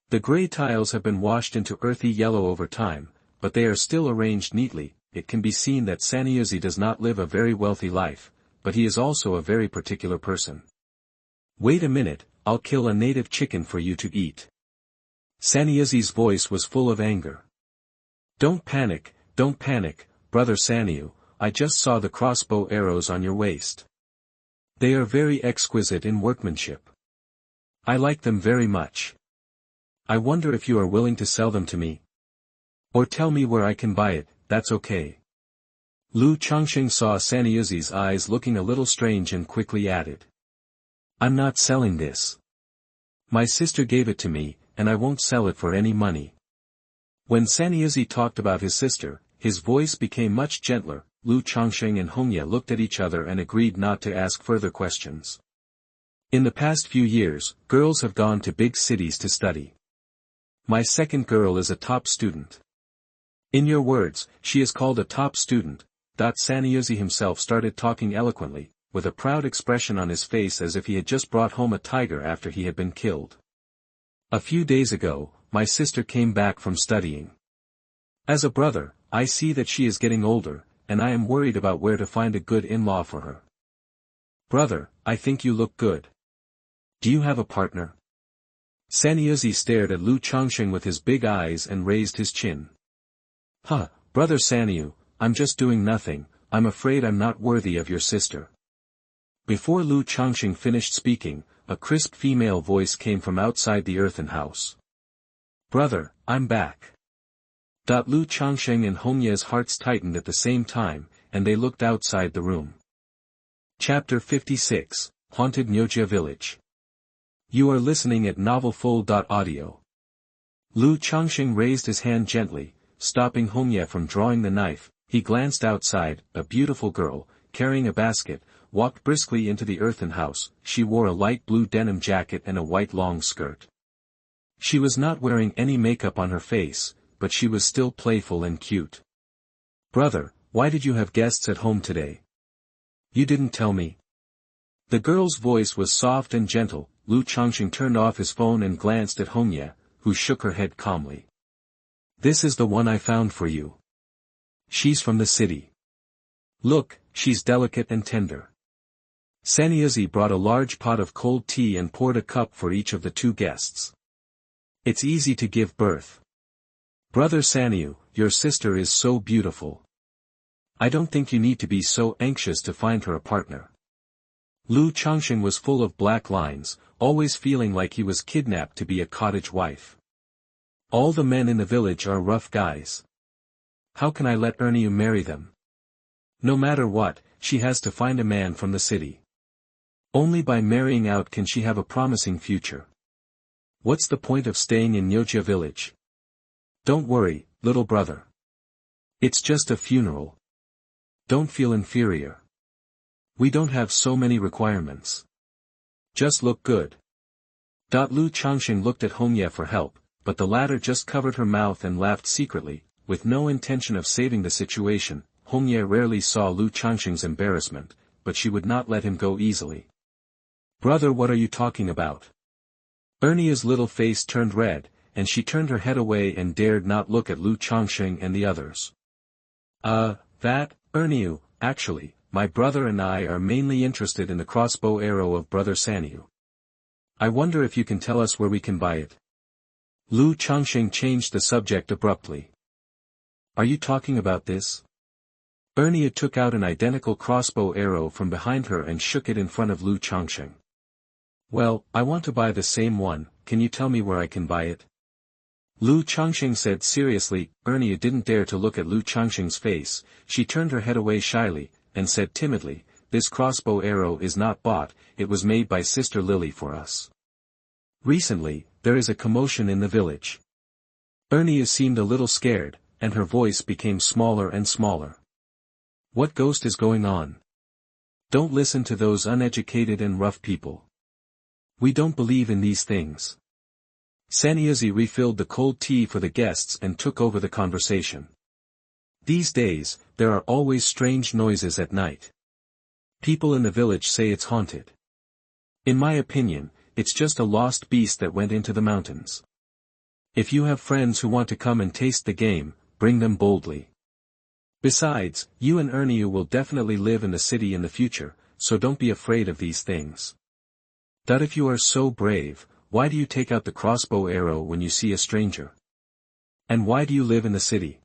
The gray tiles have been washed into earthy yellow over time, but they are still arranged neatly. It can be seen that Sanyuzi does not live a very wealthy life, but he is also a very particular person. Wait a minute, I'll kill a native chicken for you to eat. Sanyuzi's voice was full of anger. Don't panic, brother Sanyu, I just saw the crossbow arrows on your waist. They are very exquisite in workmanship. I like them very much. I wonder if you are willing to sell them to me. Or tell me where I can buy it, that's okay. Lu Changsheng saw Sanyuzi's eyes looking a little strange and quickly added. I'm not selling this. My sister gave it to me, and I won't sell it for any money. When Sanyuzi talked about his sister, his voice became much gentler. Lu Changsheng and Hongye looked at each other and agreed not to ask further questions. In the past few years, girls have gone to big cities to study. My second girl is a top student. In your words, she is called a top student. Sanyuzi himself started talking eloquently, with a proud expression on his face as if he had just brought home a tiger after he had been killed. A few days ago, my sister came back from studying. As a brother, I see that she is getting older, and I am worried about where to find a good in-law for her. Brother, I think you look good. Do you have a partner? Sanyuzi stared at Lu Changsheng with his big eyes and raised his chin. Brother Sanyu, I'm just doing nothing, I'm afraid I'm not worthy of your sister. Before Lu Changsheng finished speaking, a crisp female voice came from outside the earthen house. Brother, I'm back. Lu Changsheng and Hongye's hearts tightened at the same time, and they looked outside the room. Chapter 56, Haunted Niujia Village. You are listening at novelfull.audio. Lu Changsheng raised his hand gently, stopping Hongye from drawing the knife. He glanced outside. A beautiful girl, carrying a basket, walked briskly into the earthen house. She wore a light blue denim jacket and a white long skirt. She was not wearing any makeup on her face, but she was still playful and cute. Brother, why did you have guests at home today? You didn't tell me. The girl's voice was soft and gentle. Lu Changsheng turned off his phone and glanced at Hongye, who shook her head calmly. This is the one I found for you. She's from the city. Look, she's delicate and tender. Sanyuzi brought a large pot of cold tea and poured a cup for each of the two guests. It's easy to give birth. Brother Sanyu, your sister is so beautiful. I don't think you need to be so anxious to find her a partner. Lu Changsheng was full of black lines, always feeling like he was kidnapped to be a cottage wife. All the men in the village are rough guys. How can I let Erniu marry them? No matter what, she has to find a man from the city. Only by marrying out can she have a promising future. What's the point of staying in Niujia village? Don't worry, little brother. It's just a funeral. Don't feel inferior. We don't have so many requirements. Just look good. Lu Changsheng looked at Hongye for help, but the latter just covered her mouth and laughed secretly, with no intention of saving the situation. Hongye rarely saw Lu Changsheng's embarrassment, but she would not let him go easily. Brother, what are you talking about? Ernia's little face turned red, and she turned her head away and dared not look at Lu Changsheng and the others. Erniu, actually, my brother and I are mainly interested in the crossbow arrow of brother Sanyu. I wonder if you can tell us where we can buy it. Lu Changsheng changed the subject abruptly. Are you talking about this? Ernia took out an identical crossbow arrow from behind her and shook it in front of Lu Changsheng. Well, I want to buy the same one, can you tell me where I can buy it? Lu Changsheng said seriously. Ernia didn't dare to look at Lu Changsheng's face. She turned her head away shyly, and said timidly, this crossbow arrow is not bought, it was made by Sister Lily for us. Recently, there is a commotion in the village. Ernia seemed a little scared, and her voice became smaller and smaller. What ghost is going on? Don't listen to those uneducated and rough people. We don't believe in these things. Sanyuzi refilled the cold tea for the guests and took over the conversation. These days, there are always strange noises at night. People in the village say it's haunted. In my opinion, it's just a lost beast that went into the mountains. If you have friends who want to come and taste the game, bring them boldly. Besides, you and Erniu will definitely live in the city in the future, so don't be afraid of these things. If you are so brave, why do you take out the crossbow arrow when you see a stranger? And why do you live in the city?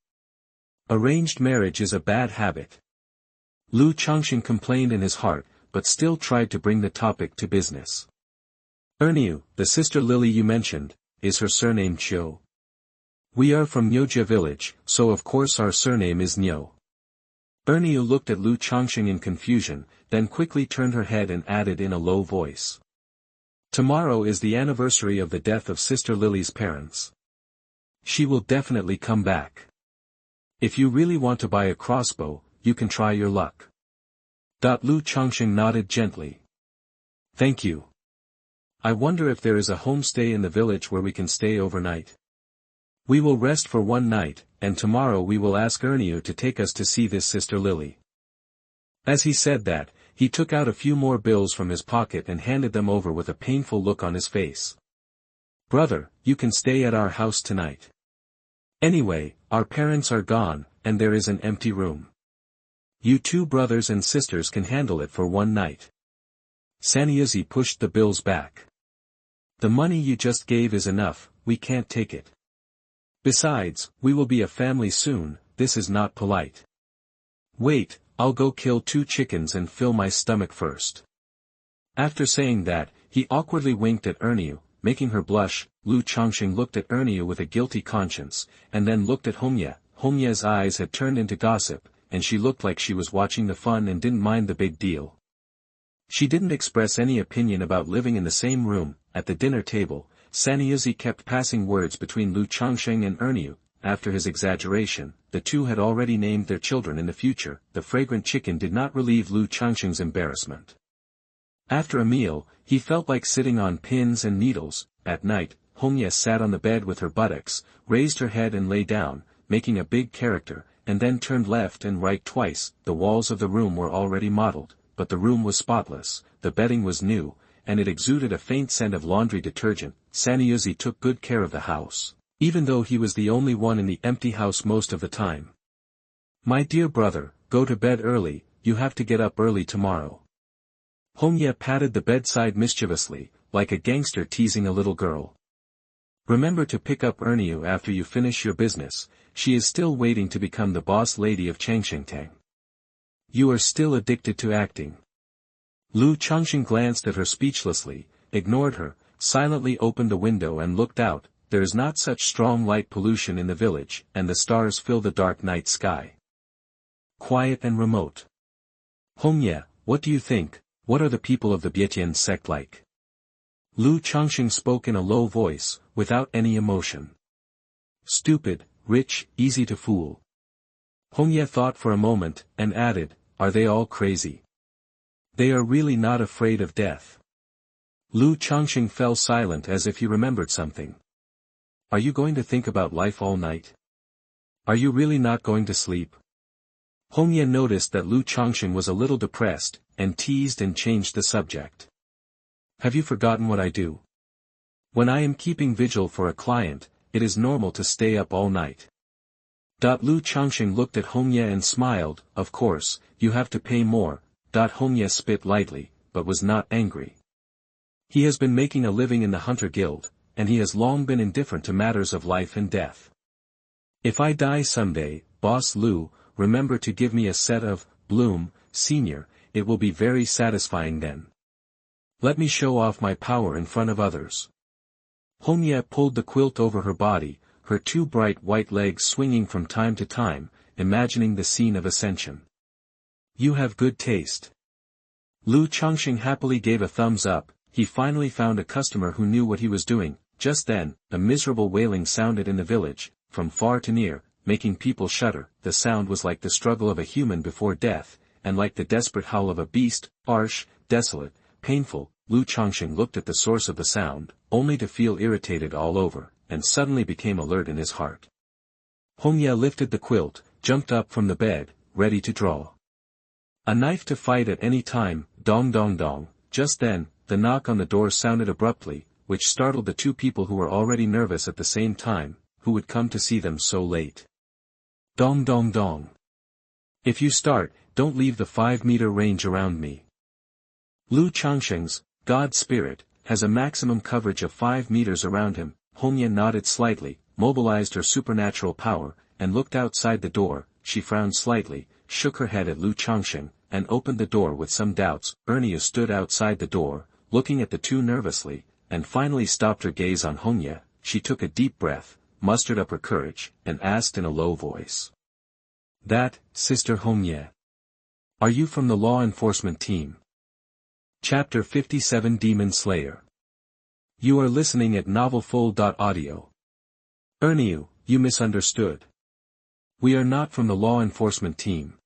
Arranged marriage is a bad habit. Lu Changsheng complained in his heart, but still tried to bring the topic to business. Erniu, the sister Lily you mentioned, is her surname Chiu? We are from Niujia village, so of course our surname is Niu. Erniu looked at Lu Changsheng in confusion, then quickly turned her head and added in a low voice. Tomorrow is the anniversary of the death of Sister Lily's parents. She will definitely come back. If you really want to buy a crossbow, you can try your luck. Lu Changsheng nodded gently. Thank you. I wonder if there is a homestay in the village where we can stay overnight. We will rest for one night, and tomorrow we will ask Erniu to take us to see this Sister Lily. As he said that, he took out a few more bills from his pocket and handed them over with a painful look on his face. Brother, you can stay at our house tonight. Anyway, our parents are gone, and there is an empty room. You two brothers and sisters can handle it for one night. Sanyuzi pushed the bills back. The money you just gave is enough, we can't take it. Besides, we will be a family soon, this is not polite. Wait, I'll go kill 2 chickens and fill my stomach first. After saying that, he awkwardly winked at Erniu, making her blush. Lu Changsheng looked at Erniu with a guilty conscience, and then looked at Hongye. Hongye's eyes had turned into gossip, and she looked like she was watching the fun and didn't mind the big deal. She didn't express any opinion about living in the same room. At the dinner table, Sanyuzi kept passing words between Lu Changsheng and Erniu. After his exaggeration, the two had already named their children in the future. The fragrant chicken did not relieve Lu Changsheng's embarrassment. After a meal, he felt like sitting on pins and needles. At night, Hongye sat on the bed with her buttocks, raised her head and lay down, making a big character, and then turned left and right twice. The walls of the room were already modeled, but the room was spotless, the bedding was new, and it exuded a faint scent of laundry detergent. Sanyuzi took good care of the house, even though he was the only one in the empty house most of the time. My dear brother, go to bed early, you have to get up early tomorrow. Hongye patted the bedside mischievously, like a gangster teasing a little girl. Remember to pick up Erniu after you finish your business, she is still waiting to become the boss lady of Changsheng. You are still addicted to acting. Lu Changsheng glanced at her speechlessly, ignored her, silently opened the window and looked out. There is not such strong light pollution in the village, and the stars fill the dark night sky. Quiet and remote. Hongye, what do you think? What are the people of the Bietian sect like? Lu Changsheng spoke in a low voice, without any emotion. Stupid, rich, easy to fool. Hongye thought for a moment, and added, are they all crazy? They are really not afraid of death. Lu Changsheng fell silent as if he remembered something. Are you going to think about life all night? Are you really not going to sleep? Hongye noticed that Lu Changsheng was a little depressed, and teased and changed the subject. Have you forgotten what I do? When I am keeping vigil for a client, it is normal to stay up all night. Lu Changsheng looked at Hongye and smiled. Of course, you have to pay more. Hongye spit lightly, but was not angry. He has been making a living in the Hunter Guild, and he has long been indifferent to matters of life and death. If I die someday, Boss Lu, remember to give me a set of Bloom, Senior, it will be very satisfying then. Let me show off my power in front of others. Hongye pulled the quilt over her body, her 2 bright white legs swinging from time to time, imagining the scene of ascension. You have good taste. Lu Changsheng happily gave a thumbs up. He finally found a customer who knew what he was doing. Just then, a miserable wailing sounded in the village, from far to near, making people shudder. The sound was like the struggle of a human before death, and like the desperate howl of a beast, harsh, desolate, painful. Lu Changsheng looked at the source of the sound, only to feel irritated all over, and suddenly became alert in his heart. Hongye lifted the quilt, jumped up from the bed, ready to draw. A knife to fight at any time. Dong dong dong. Just then, the knock on the door sounded abruptly, which startled the 2 people who were already nervous at the same time, who would come to see them so late. Dong dong dong. If you start, don't leave the 5-meter range around me. Lu Changsheng's God Spirit has a maximum coverage of 5 meters around him. Hongye nodded slightly, mobilized her supernatural power, and looked outside the door. She frowned slightly, shook her head at Lu Changsheng, and opened the door with some doubts. Ernie stood outside the door, looking at the two nervously, and finally stopped her gaze on Hongye. She took a deep breath, mustered up her courage, and asked in a low voice. "That, Sister Hongye. Are you from the law enforcement team?" Chapter 57 Demon Slayer. You are listening at novelfull.audio. Ernie, you misunderstood. We are not from the law enforcement team.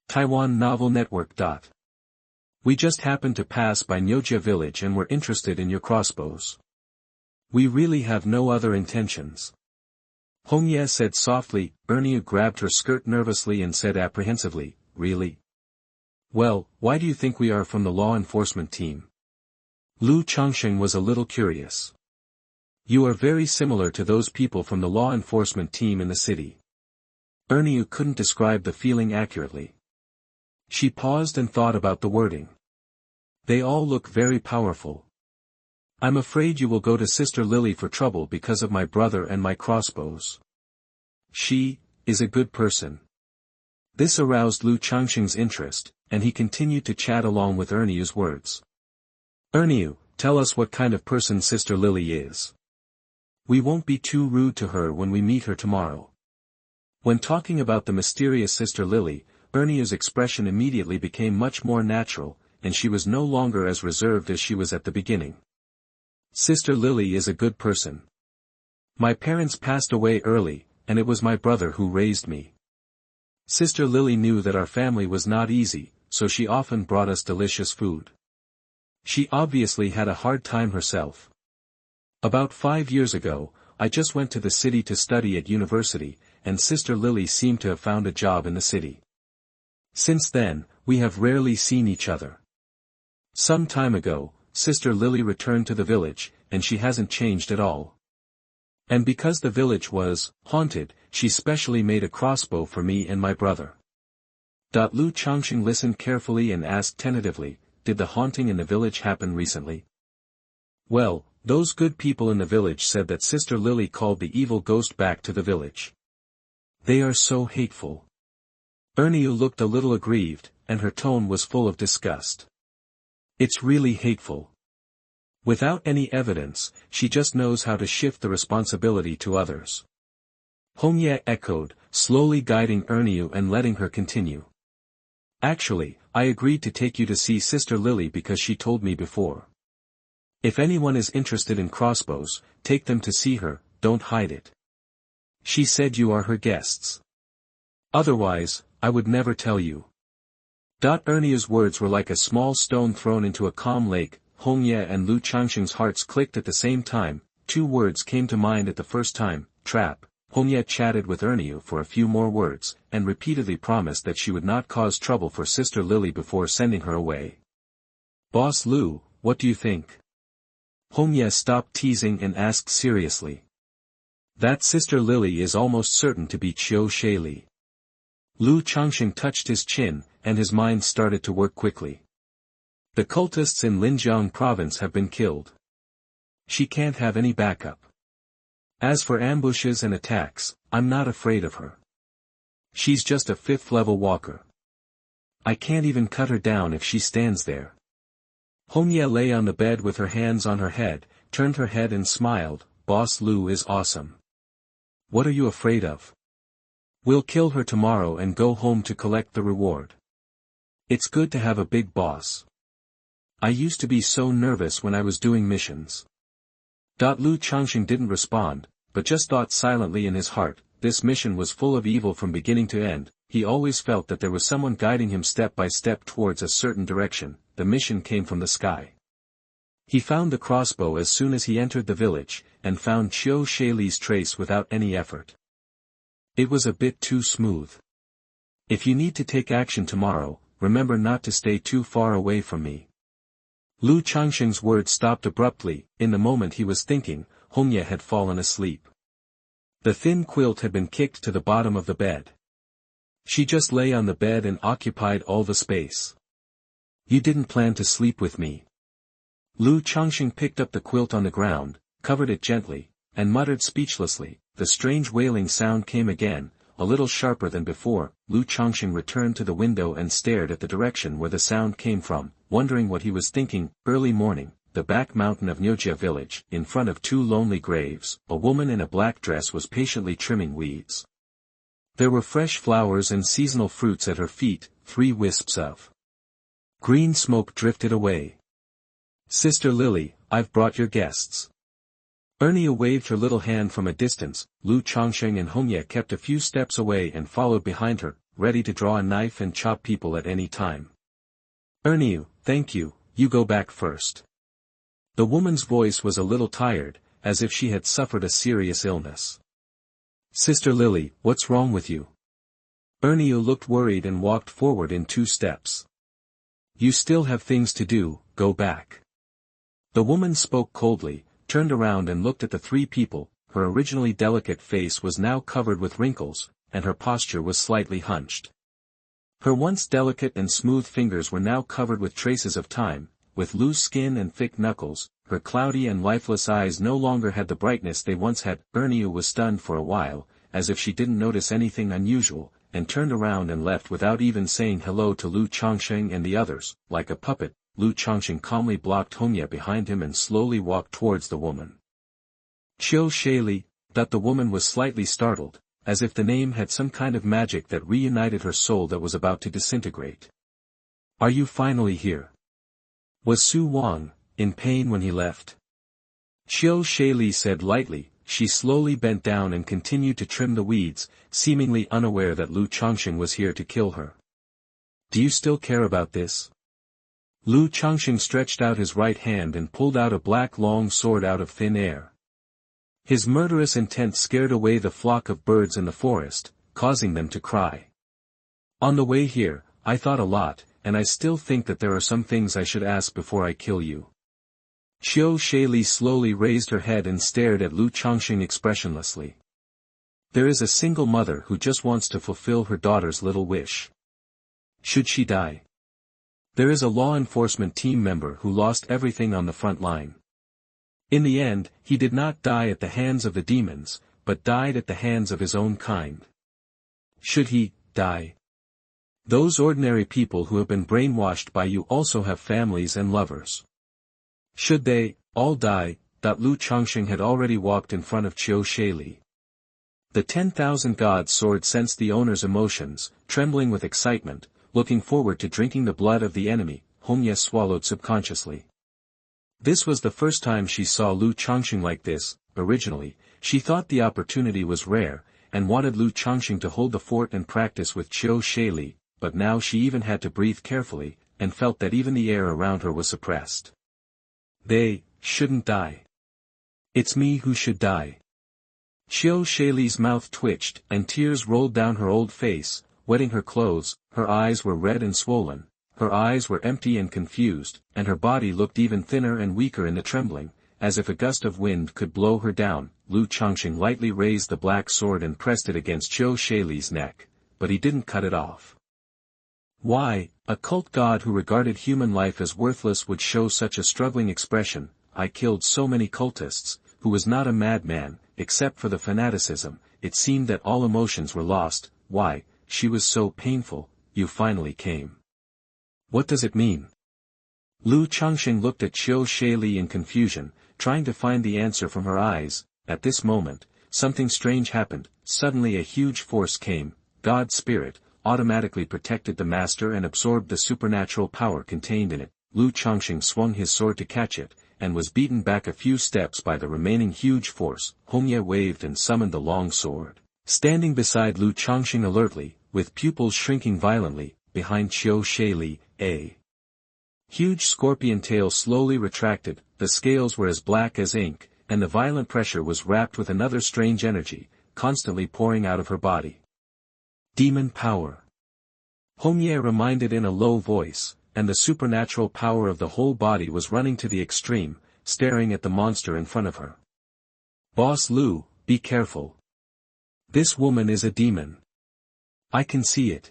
Taiwan Novel Network. We just happened to pass by Niujia village and were interested in your crossbows. We really have no other intentions. Hongye said softly. Ernie grabbed her skirt nervously and said apprehensively, "Really? Well, why do you think we are from the law enforcement team?" Lu Changsheng was a little curious. You are very similar to those people from the law enforcement team in the city. Ernie couldn't describe the feeling accurately. She paused and thought about the wording. They all look very powerful. I'm afraid you will go to Sister Lily for trouble because of my brother and my crossbows. She is a good person. This aroused Lu Changsheng's interest, and he continued to chat along with Ernie's words. Ernie, tell us what kind of person Sister Lily is. We won't be too rude to her when we meet her tomorrow. When talking about the mysterious Sister Lily, Ernie's expression immediately became much more natural, and she was no longer as reserved as she was at the beginning. Sister Lily is a good person. My parents passed away early, and it was my brother who raised me. Sister Lily knew that our family was not easy, so she often brought us delicious food. She obviously had a hard time herself. About 5 years ago, I just went to the city to study at university, and Sister Lily seemed to have found a job in the city. Since then, we have rarely seen each other. Some time ago, Sister Lily returned to the village, and she hasn't changed at all. And because the village haunted, she specially made a crossbow for me and my brother. Lu Changsheng listened carefully and asked tentatively, did the haunting in the village happen recently? Well, those good people in the village said that Sister Lily called the evil ghost back to the village. They are so hateful. Ernie looked a little aggrieved, and her tone was full of disgust. It's really hateful. Without any evidence, she just knows how to shift the responsibility to others. Hongye echoed, slowly guiding Ernie and letting her continue. Actually, I agreed to take you to see Sister Lily because she told me before. If anyone is interested in crossbows, take them to see her, don't hide it. She said you are her guests. Otherwise, I would never tell you. Ernie's words were like a small stone thrown into a calm lake. Hongye and Lu Changsheng's hearts clicked at the same time. 2 words came to mind at the first time, trap. Hongye chatted with Ernie for a few more words, and repeatedly promised that she would not cause trouble for Sister Lily before sending her away. Boss Lu, what do you think? Hongye stopped teasing and asked seriously. That Sister Lily is almost certain to be Chiu Shaili. Lu Changsheng touched his chin, and his mind started to work quickly. The cultists in Linjiang province have been killed. She can't have any backup. As for ambushes and attacks, I'm not afraid of her. She's just a 5th-level walker. I can't even cut her down if she stands there. Hongye lay on the bed with her hands on her head, turned her head and smiled. Boss Lu is awesome. What are you afraid of? We'll kill her tomorrow and go home to collect the reward. It's good to have a big boss. I used to be so nervous when I was doing missions. Lu Changsheng didn't respond, but just thought silently in his heart, this mission was full of evil from beginning to end. He always felt that there was someone guiding him step by step towards a certain direction. The mission came from the sky. He found the crossbow as soon as he entered the village, and found Chiu Shaili's trace without any effort. It was a bit too smooth. If you need to take action tomorrow, remember not to stay too far away from me. Lu Changsheng's words stopped abruptly. In the moment he was thinking, Hongye had fallen asleep. The thin quilt had been kicked to the bottom of the bed. She just lay on the bed and occupied all the space. You didn't plan to sleep with me. Lu Changsheng picked up the quilt on the ground, covered it gently, and muttered speechlessly. The strange wailing sound came again, a little sharper than before. Lu Changsheng returned to the window and stared at the direction where the sound came from, wondering what he was thinking. Early morning, the back mountain of Niujia village, in front of two lonely graves, a woman in a black dress was patiently trimming weeds. There were fresh flowers and seasonal fruits at her feet. 3 wisps of green smoke drifted away. "Sister Lily, I've brought your guests." Ernia waved her little hand from a distance. Lu Changsheng and Hongye kept a few steps away and followed behind her, ready to draw a knife and chop people at any time. "Ernia, thank you, you go back first." The woman's voice was a little tired, as if she had suffered a serious illness. "Sister Lily, what's wrong with you?" Ernia looked worried and walked forward in 2 steps. "You still have things to do, go back." The woman spoke coldly, turned around and looked at the 3 people. Her originally delicate face was now covered with wrinkles, and her posture was slightly hunched. Her once delicate and smooth fingers were now covered with traces of time, with loose skin and thick knuckles. Her cloudy and lifeless eyes no longer had the brightness they once had. Ernia was stunned for a while, as if she didn't notice anything unusual, and turned around and left without even saying hello to Lu Changsheng and the others. Like a puppet, Lu Changsheng calmly blocked Hongye behind him and slowly walked towards the woman. "Qiu Shaili," that the woman was slightly startled, as if the name had some kind of magic that reunited her soul that was about to disintegrate. "Are you finally here?" Was Su Wang in pain when he left? Qiu Shaili said lightly. She slowly bent down and continued to trim the weeds, seemingly unaware that Lu Changsheng was here to kill her. "Do you still care about this?" Lu Changsheng stretched out his right hand and pulled out a black long sword out of thin air. His murderous intent scared away the flock of birds in the forest, causing them to cry. "On the way here, I thought a lot, and I still think that there are some things I should ask before I kill you." Qiu Shaili slowly raised her head and stared at Lu Changsheng expressionlessly. "There is a single mother who just wants to fulfill her daughter's little wish. Should she die? There is a law enforcement team member who lost everything on the front line. In the end, he did not die at the hands of the demons, but died at the hands of his own kind. Should he die? Those ordinary people who have been brainwashed by you also have families and lovers. Should they all die?" Lu Changsheng had already walked in front of Qiu Shaili. The 10,000 god sword sensed the owner's emotions, trembling with excitement, looking forward to drinking the blood of the enemy. Hongye swallowed subconsciously. This was the first time she saw Lu Changsheng like this. Originally, she thought the opportunity was rare, and wanted Lu Changsheng to hold the fort and practice with Qiu Shaili, but now she even had to breathe carefully, and felt that even the air around her was suppressed. "They shouldn't die. It's me who should die." Qiu Shaili's mouth twitched, and tears rolled down her old face, wetting her clothes. Her eyes were red and swollen, her eyes were empty and confused, and her body looked even thinner and weaker in the trembling, as if a gust of wind could blow her down. Lu Changsheng lightly raised the black sword and pressed it against Qiu Shaili's neck, but he didn't cut it off. Why, a cult god who regarded human life as worthless would show such a struggling expression? "I killed so many cultists," who was not a madman, except for the fanaticism. It seemed that all emotions were lost. "Why, she was so painful, you finally came. What does it mean?" Lu Changsheng looked at Qiu Shaili in confusion, trying to find the answer from her eyes. At this moment, something strange happened. Suddenly a huge force came. God's spirit automatically protected the master and absorbed the supernatural power contained in it. Lu Changsheng swung his sword to catch it, and was beaten back a few steps by the remaining huge force. Hongye waved and summoned the long sword. Standing beside Lu Changsheng alertly, with pupils shrinking violently, behind Qiu Shaili, a huge scorpion tail slowly retracted. The scales were as black as ink, and the violent pressure was wrapped with another strange energy, constantly pouring out of her body. Demon power. Hongye reminded in a low voice, and the supernatural power of the whole body was running to the extreme, staring at the monster in front of her. "Boss Lu, be careful. This woman is a demon. I can see it."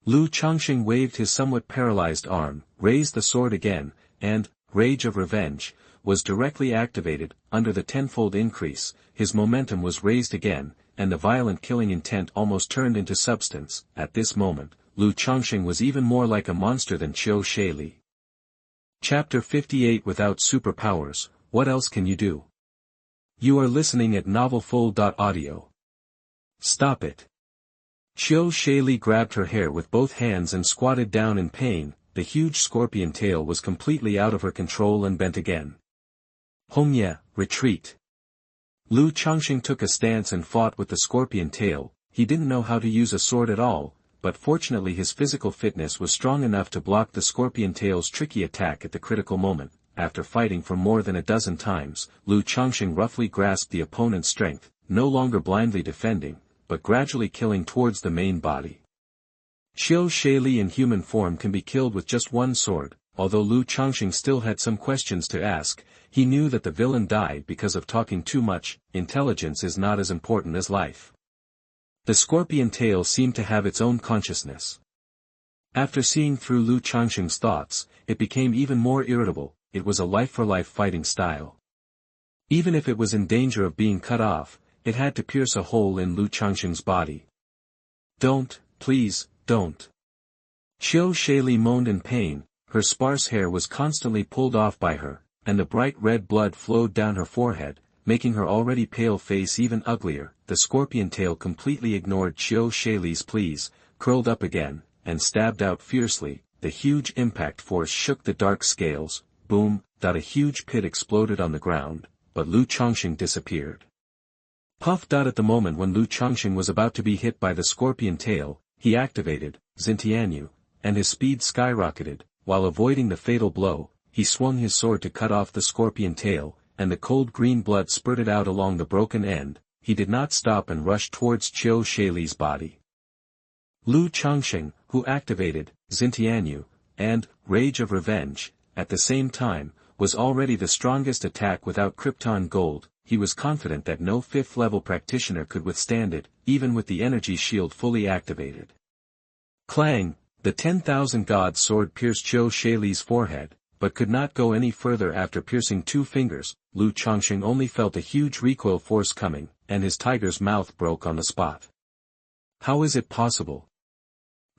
Lu Changsheng waved his somewhat paralyzed arm, raised the sword again, and, Rage of Revenge, was directly activated. Under the tenfold increase, his momentum was raised again, and the violent killing intent almost turned into substance. At this moment, Lu Changsheng was even more like a monster than Qiu Shaili. Chapter 58. Without superpowers, what else can you do? You are listening at novelfull.audio. Stop it. Qiu Shaili grabbed her hair with both hands and squatted down in pain. The huge scorpion tail was completely out of her control and bent again. Hongye, retreat. Lu Changsheng took a stance and fought with the scorpion tail. He didn't know how to use a sword at all, but fortunately his physical fitness was strong enough to block the scorpion tail's tricky attack at the critical moment. After fighting for more than a dozen times, Lu Changsheng roughly grasped the opponent's strength, no longer blindly defending, but gradually killing towards the main body. Qiu Shaili in human form can be killed with just one sword. Although Lu Changsheng still had some questions to ask, he knew that the villain died because of talking too much. Intelligence is not as important as life. The scorpion tail seemed to have its own consciousness. After seeing through Lu Changsheng's thoughts, it became even more irritable. It was a life-for-life fighting style. Even if it was in danger of being cut off, it had to pierce a hole in Lu Changsheng's body. Don't, please, don't. Qiu Shaili moaned in pain. Her sparse hair was constantly pulled off by her, and the bright red blood flowed down her forehead, making her already pale face even uglier. The scorpion tail completely ignored Qiu Shaili's pleas, curled up again, and stabbed out fiercely. The huge impact force shook the dark scales. Boom, a huge pit exploded on the ground, but Lu Changsheng disappeared. Puff. At the moment when Lu Changsheng was about to be hit by the scorpion tail, he activated Xintianyu, and his speed skyrocketed. While avoiding the fatal blow, he swung his sword to cut off the scorpion tail, and the cold green blood spurted out along the broken end. He did not stop and rushed towards Qiu Shaili's body. Lu Changsheng, who activated Xintianyu and Rage of Revenge at the same time, was already the strongest attack without Krypton Gold. He was confident that no 5th-level practitioner could withstand it, even with the energy shield fully activated. Clang! The 10,000 Gods sword pierced Qiu Shaili's forehead, but could not go any further after piercing 2 fingers. Lu Changsheng only felt a huge recoil force coming, and his tiger's mouth broke on the spot. How is it possible?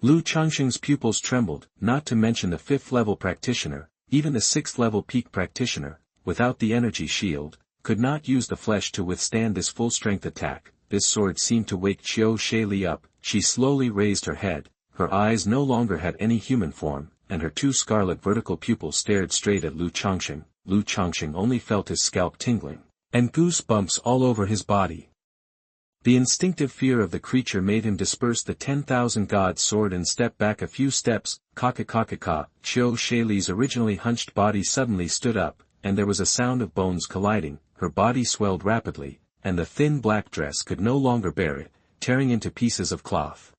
Lu Changsheng's pupils trembled, not to mention the 5th-level practitioner, even the 6th-level peak practitioner, without the energy shield, could not use the flesh to withstand this full-strength attack. This sword seemed to wake Qiu Shaili up. She slowly raised her head. Her eyes no longer had any human form, and her 2 scarlet vertical pupils stared straight at Lu Changsheng. Lu Changsheng only felt his scalp tingling, and goose-bumps all over his body. The instinctive fear of the creature made him disperse the 10,000 Gods sword and step back a few steps. Ka-ka-ka-ka-ka. Qiu Shaili's originally hunched body suddenly stood up, and there was a sound of bones colliding. Her body swelled rapidly, and the thin black dress could no longer bear it, tearing into pieces of cloth.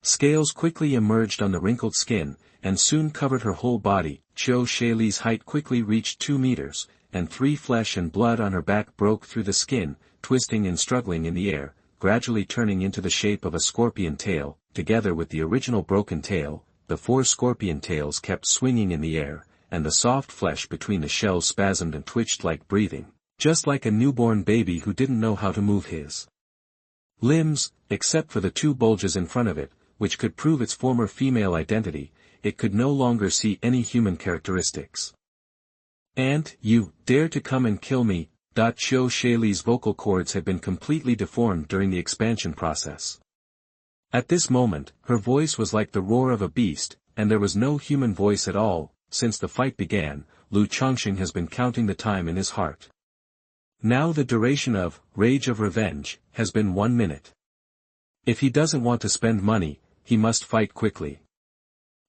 Scales quickly emerged on the wrinkled skin, and soon covered her whole body. Qiu Shaili's height quickly reached 2 meters, and 3 flesh and blood on her back broke through the skin, twisting and struggling in the air, gradually turning into the shape of a scorpion tail. Together with the original broken tail, the 4 scorpion tails kept swinging in the air, and the soft flesh between the shells spasmed and twitched like breathing, just like a newborn baby who didn't know how to move his limbs. Except for the 2 bulges in front of it, which could prove its former female identity, it could no longer see any human characteristics. "And, you, dare to come and kill me?" Qiu Shaili's vocal cords had been completely deformed during the expansion process. At this moment, her voice was like the roar of a beast, and there was no human voice at all. Since the fight began, Lu Changsheng has been counting the time in his heart. Now the duration of Rage of Revenge has been 1 minute. If he doesn't want to spend money, he must fight quickly.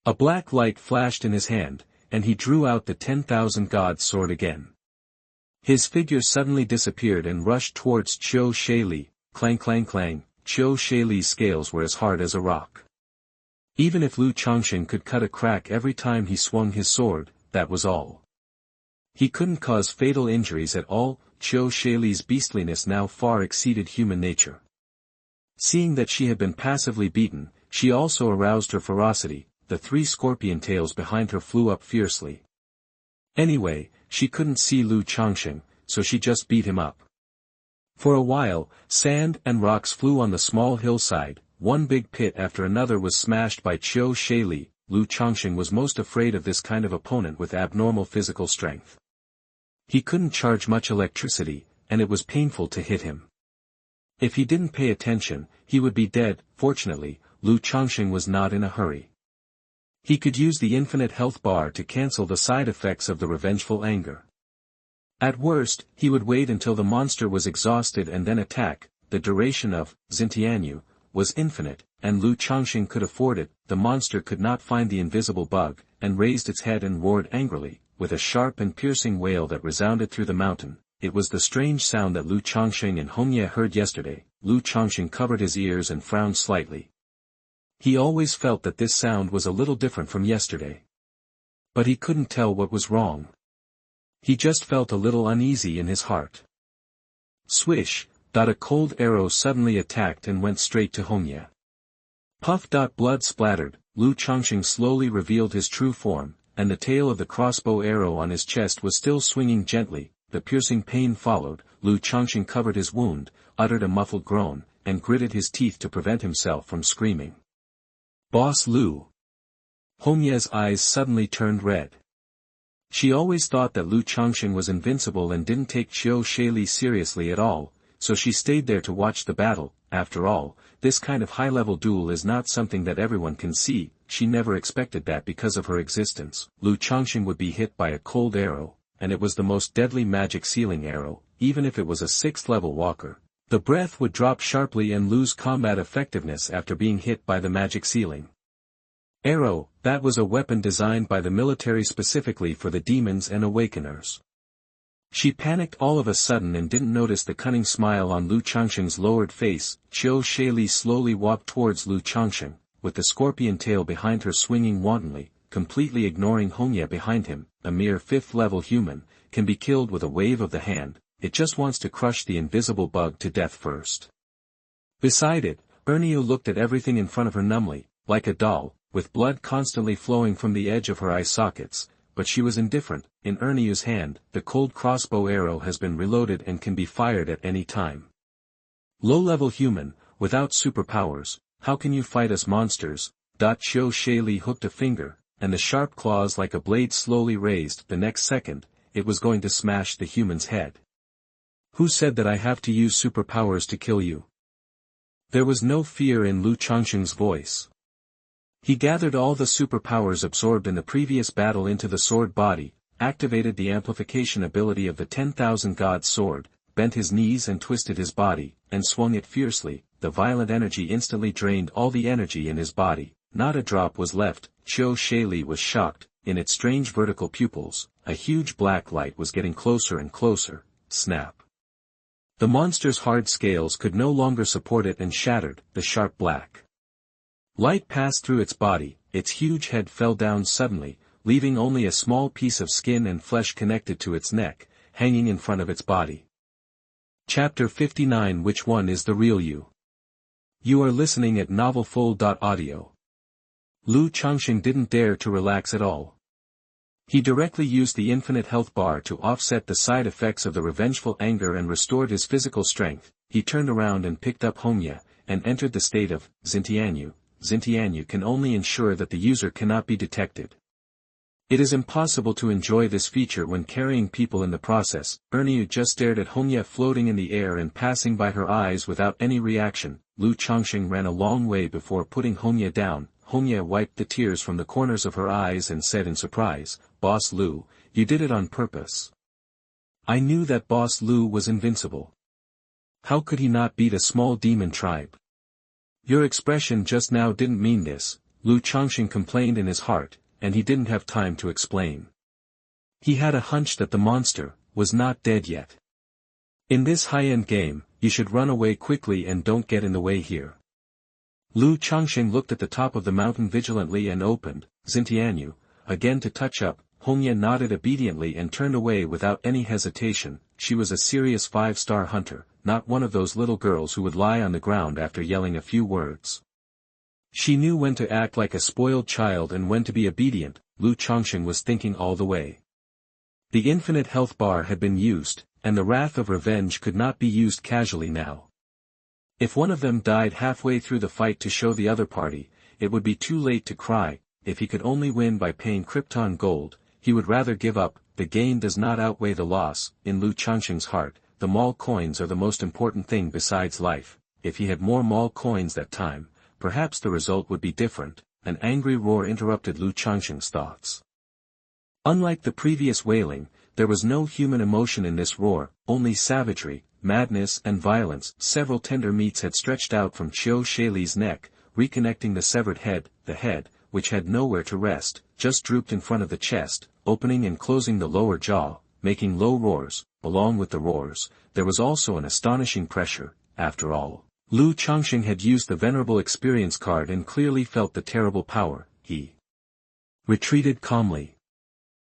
A black light flashed in his hand, and he drew out the 10,000 Gods sword again. His figure suddenly disappeared and rushed towards Qiu Shaili. Clang clang clang. Qiu Shaili's scales were as hard as a rock. Even if Lu Changsheng could cut a crack every time he swung his sword, that was all. He couldn't cause fatal injuries at all. Qiu Shaili's beastliness now far exceeded human nature. Seeing that she had been passively beaten, she also aroused her ferocity. The 3 scorpion tails behind her flew up fiercely. Anyway, she couldn't see Lu Changsheng, so she just beat him up. For a while, sand and rocks flew on the small hillside, one big pit after another was smashed by Qiu Shaili. Lu Changsheng was most afraid of this kind of opponent with abnormal physical strength. He couldn't charge much electricity, and it was painful to hit him. If he didn't pay attention, he would be dead. Fortunately, Lu Changsheng was not in a hurry. He could use the infinite health bar to cancel the side effects of the revengeful anger. At worst, he would wait until the monster was exhausted and then attack. The duration of Xintianyu was infinite, and Lu Changsheng could afford it. The monster could not find the invisible bug, and raised its head and roared angrily, with a sharp and piercing wail that resounded through the mountain. It was the strange sound that Lu Changsheng and Hongye heard yesterday. Lu Changsheng covered his ears and frowned slightly. He always felt that this sound was a little different from yesterday. But he couldn't tell what was wrong. He just felt a little uneasy in his heart. Swish! A cold arrow suddenly attacked and went straight to Hongye. Puff! Blood splattered. Lu Changsheng slowly revealed his true form, and the tail of the crossbow arrow on his chest was still swinging gently. The piercing pain followed. Lu Changsheng covered his wound, uttered a muffled groan, and gritted his teeth to prevent himself from screaming. Boss Lu! Hongye's eyes suddenly turned red. She always thought that Lu Changsheng was invincible and didn't take Qiu Shaili seriously at all, so she stayed there to watch the battle. After all, this kind of high-level duel is not something that everyone can see. She never expected that because of her existence, Lu Changsheng would be hit by a cold arrow, and it was the most deadly magic sealing arrow. Even if it was a 6th-level walker, the breath would drop sharply and lose combat effectiveness after being hit by the magic sealing arrow. That was a weapon designed by the military specifically for the demons and awakeners. She panicked all of a sudden and didn't notice the cunning smile on Lu Changsheng's lowered face. Qiu Shaili slowly walked towards Lu Changsheng, with the scorpion tail behind her swinging wantonly, completely ignoring Hongye behind him. A mere 5th-level human can be killed with a wave of the hand. It just wants to crush the invisible bug to death first. Beside it, Erniu looked at everything in front of her numbly, like a doll, with blood constantly flowing from the edge of her eye sockets, but she was indifferent. In Erniu's hand, the cold crossbow arrow has been reloaded and can be fired at any time. Low-level human, without superpowers, how can you fight us monsters? Qiu Shaili hooked a finger, and the sharp claws like a blade slowly raised. The next second, it was going to smash the human's head. Who said that I have to use superpowers to kill you? There was no fear in Lu Changsheng's voice. He gathered all the superpowers absorbed in the previous battle into the sword body, activated the amplification ability of the 10,000 Gods sword, bent his knees and twisted his body, and swung it fiercely. The violent energy instantly drained all the energy in his body. Not a drop was left. Qiu Shaili was shocked. In its strange vertical pupils, a huge black light was getting closer and closer. Snap! The monster's hard scales could no longer support it and shattered. The sharp black light passed through its body. Its huge head fell down suddenly, leaving only a small piece of skin and flesh connected to its neck, hanging in front of its body. Chapter 59. Which one is the real you? You are listening at novelfull.audio. Lu Changsheng didn't dare to relax at all. He directly used the infinite health bar to offset the side effects of the revengeful anger and restored his physical strength. He turned around and picked up Hongye, and entered the state of Xintianyu. Xintianyu can only ensure that the user cannot be detected. It is impossible to enjoy this feature when carrying people in the process. Erniu just stared at Hongye floating in the air and passing by her eyes without any reaction. Lu Changsheng ran a long way before putting Hongye down. Hongye wiped the tears from the corners of her eyes and said in surprise, "Boss Lu, you did it on purpose." I knew that Boss Lu was invincible. How could he not beat a small demon tribe? Your expression just now didn't mean this, Lu Changsheng complained in his heart, and he didn't have time to explain. He had a hunch that the monster was not dead yet. In this high-end game, you should run away quickly and don't get in the way here. Lu Changsheng looked at the top of the mountain vigilantly and opened Xintianyu again to touch up. Hongye nodded obediently and turned away without any hesitation. She was a serious 5-star hunter, not one of those little girls who would lie on the ground after yelling a few words. She knew when to act like a spoiled child and when to be obedient. Lu Changsheng was thinking all the way. The infinite health bar had been used, and the wrath of revenge could not be used casually now. If one of them died halfway through the fight to show the other party, it would be too late to cry. If he could only win by paying Krypton gold, he would rather give up. The gain does not outweigh the loss. In Lu Changsheng's heart, the mall coins are the most important thing besides life. If he had more mall coins that time, perhaps the result would be different. An angry roar interrupted Lu Changsheng's thoughts. Unlike the previous wailing, there was no human emotion in this roar, only savagery, madness and violence. Several tender meats had stretched out from Qiu Shaili's neck, reconnecting the severed head. The head, which had nowhere to rest, just drooped in front of the chest, opening and closing the lower jaw, making low roars. Along with the roars, there was also an astonishing pressure. After all, Lu Changsheng had used the venerable experience card and clearly felt the terrible power. He retreated calmly.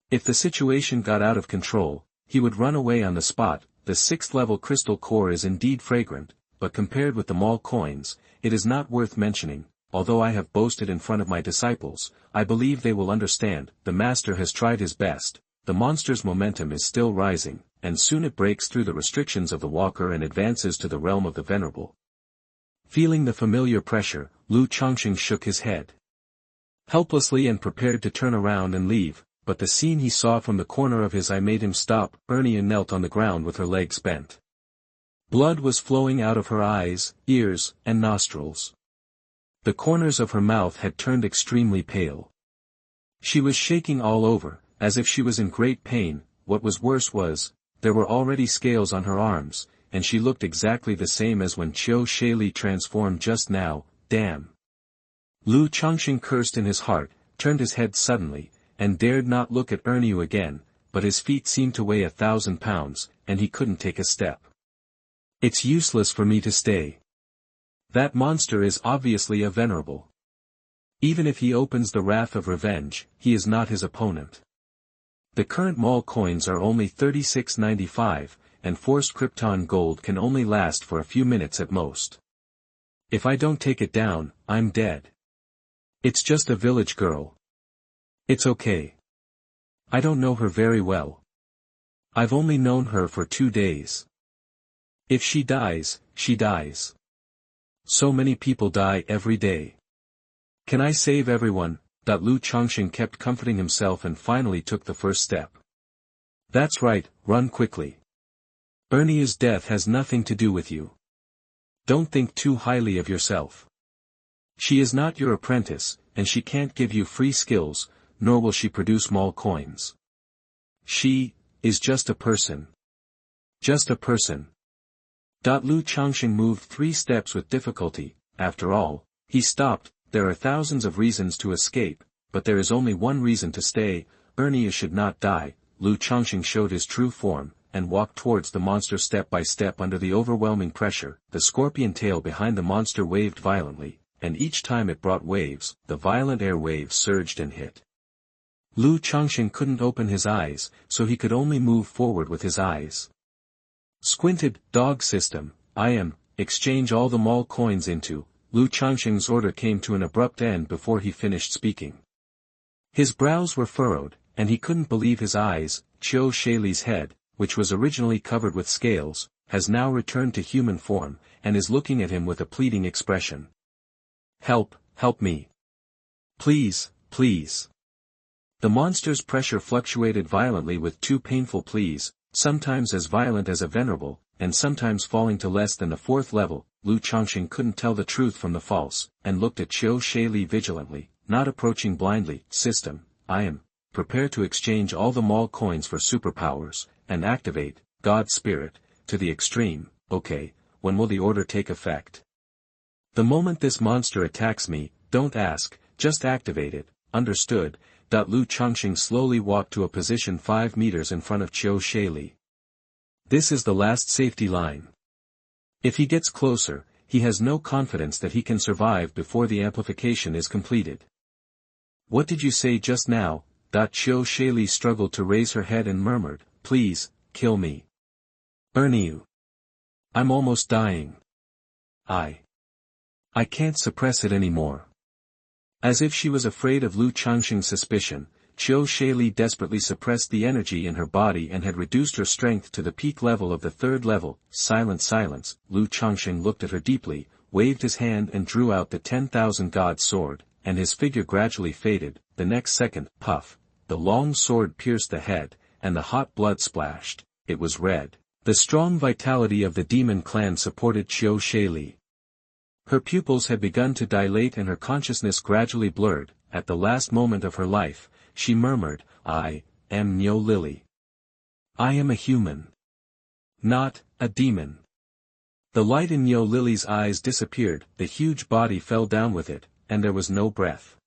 If the situation got out of control, he would run away on the spot. The 6th level crystal core is indeed fragrant, but compared with the mall coins, it is not worth mentioning. Although I have boasted in front of my disciples, I believe they will understand. The master has tried his best. The monster's momentum is still rising, and soon it breaks through the restrictions of the walker and advances to the realm of the venerable. Feeling the familiar pressure, Lu Changsheng shook his head helplessly and prepared to turn around and leave, but the scene he saw from the corner of his eye made him stop. Ernia knelt on the ground with her legs bent. Blood was flowing out of her eyes, ears, and nostrils. The corners of her mouth had turned extremely pale. She was shaking all over, as if she was in great pain. What was worse was, there were already scales on her arms, and she looked exactly the same as when Qiu Shaili transformed just now. Damn! Lu Changsheng cursed in his heart, turned his head suddenly, and dared not look at Erniu again, but his feet seemed to weigh 1,000 pounds, and he couldn't take a step. It's useless for me to stay. That monster is obviously a venerable. Even if he opens the wrath of revenge, he is not his opponent. The current mall coins are only 36.95, and forced Krypton gold can only last for a few minutes at most. If I don't take it down, I'm dead. It's just a village girl. It's okay. I don't know her very well. I've only known her for 2 days. If she dies, she dies. So many people die every day. Can I save everyone? Lu Changsheng kept comforting himself and finally took the first step. That's right, run quickly. Erniu's death has nothing to do with you. Don't think too highly of yourself. She is not your apprentice, and she can't give you free skills, nor will she produce mall coins. She is just a person. Just a person. Lu Changsheng moved 3 steps with difficulty. After all, he stopped. There are thousands of reasons to escape, but there is only one reason to stay. Ernia should not die. Lu Changsheng showed his true form, and walked towards the monster step by step under the overwhelming pressure. The scorpion tail behind the monster waved violently, and each time it brought waves, the violent air waves surged and hit. Lu Changsheng couldn't open his eyes, so he could only move forward with his eyes. Squinted, dog system, exchange all the mall coins into. Lu Changsheng's order came to an abrupt end before he finished speaking. His brows were furrowed, and he couldn't believe his eyes. Qiu Shaili's head, which was originally covered with scales, has now returned to human form, and is looking at him with a pleading expression. Help me. Please, please. The monster's pressure fluctuated violently with 2 painful pleas, sometimes as violent as a venerable, and sometimes falling to less than the 4th level. Lu Changsheng couldn't tell the truth from the false, and looked at Qiu Shaili vigilantly, not approaching blindly. System, prepare to exchange all the mall coins for superpowers, and activate, God Spirit, to the extreme. Okay, when will the order take effect? The moment this monster attacks me, don't ask, just activate it. Understood. Lu Changsheng slowly walked to a position 5 meters in front of Qiu Shaili. This is the last safety line. If he gets closer, he has no confidence that he can survive before the amplification is completed. What did you say just now? Qiu Shaili struggled to raise her head and murmured, please, kill me. Erniu. I'm almost dying. I can't suppress it anymore. As if she was afraid of Lu Changsheng's suspicion, Qiu Shaili desperately suppressed the energy in her body and had reduced her strength to the peak level of the third level. Silence. Lu Changsheng looked at her deeply, waved his hand and drew out the 10,000 god sword, and his figure gradually faded. The next second, puff, the long sword pierced the head, and the hot blood splashed. It was red. The strong vitality of the demon clan supported Qiu Shaili. Her pupils had begun to dilate and her consciousness gradually blurred. At the last moment of her life, she murmured, "I am Niu Lily. I am a human. Not a demon." The light in Niu Lily's eyes disappeared, the huge body fell down with it, and there was no breath.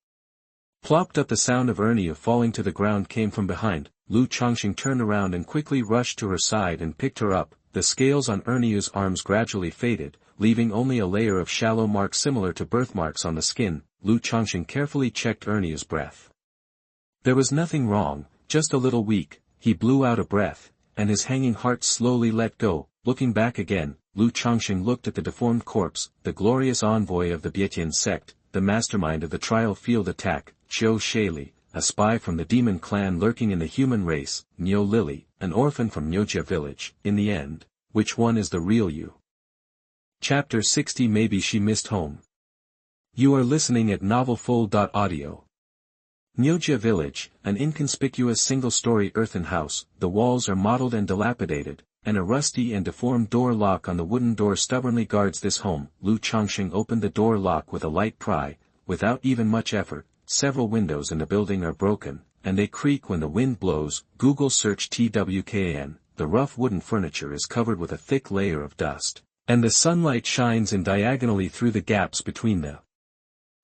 Plopped up. The sound of Erniu falling to the ground came from behind. Lu Changsheng turned around and quickly rushed to her side and picked her up. The scales on Erniu's arms gradually faded, leaving only a layer of shallow marks similar to birthmarks on the skin. Lu Changsheng carefully checked Erniu's breath. There was nothing wrong, just a little weak. He blew out a breath, and his hanging heart slowly let go. Looking back again, Lu Changsheng looked at the deformed corpse, the glorious envoy of the Bietian sect, the mastermind of the trial field attack, Qiu Shaili, a spy from the demon clan lurking in the human race, Niu Lily, an orphan from Niujia village. In the end, which one is the real you? Chapter 60. Maybe she missed home. You are listening at novelfull.audio. Niujia village, an inconspicuous single-story earthen house. The walls are mottled and dilapidated, and a rusty and deformed door lock on the wooden door stubbornly guards this home. Lu Changsheng opened the door lock with a light pry, without even much effort. Several windows in the building are broken, and they creak when the wind blows. Google search TWKAN. The rough wooden furniture is covered with a thick layer of dust, and the sunlight shines in diagonally through the gaps between the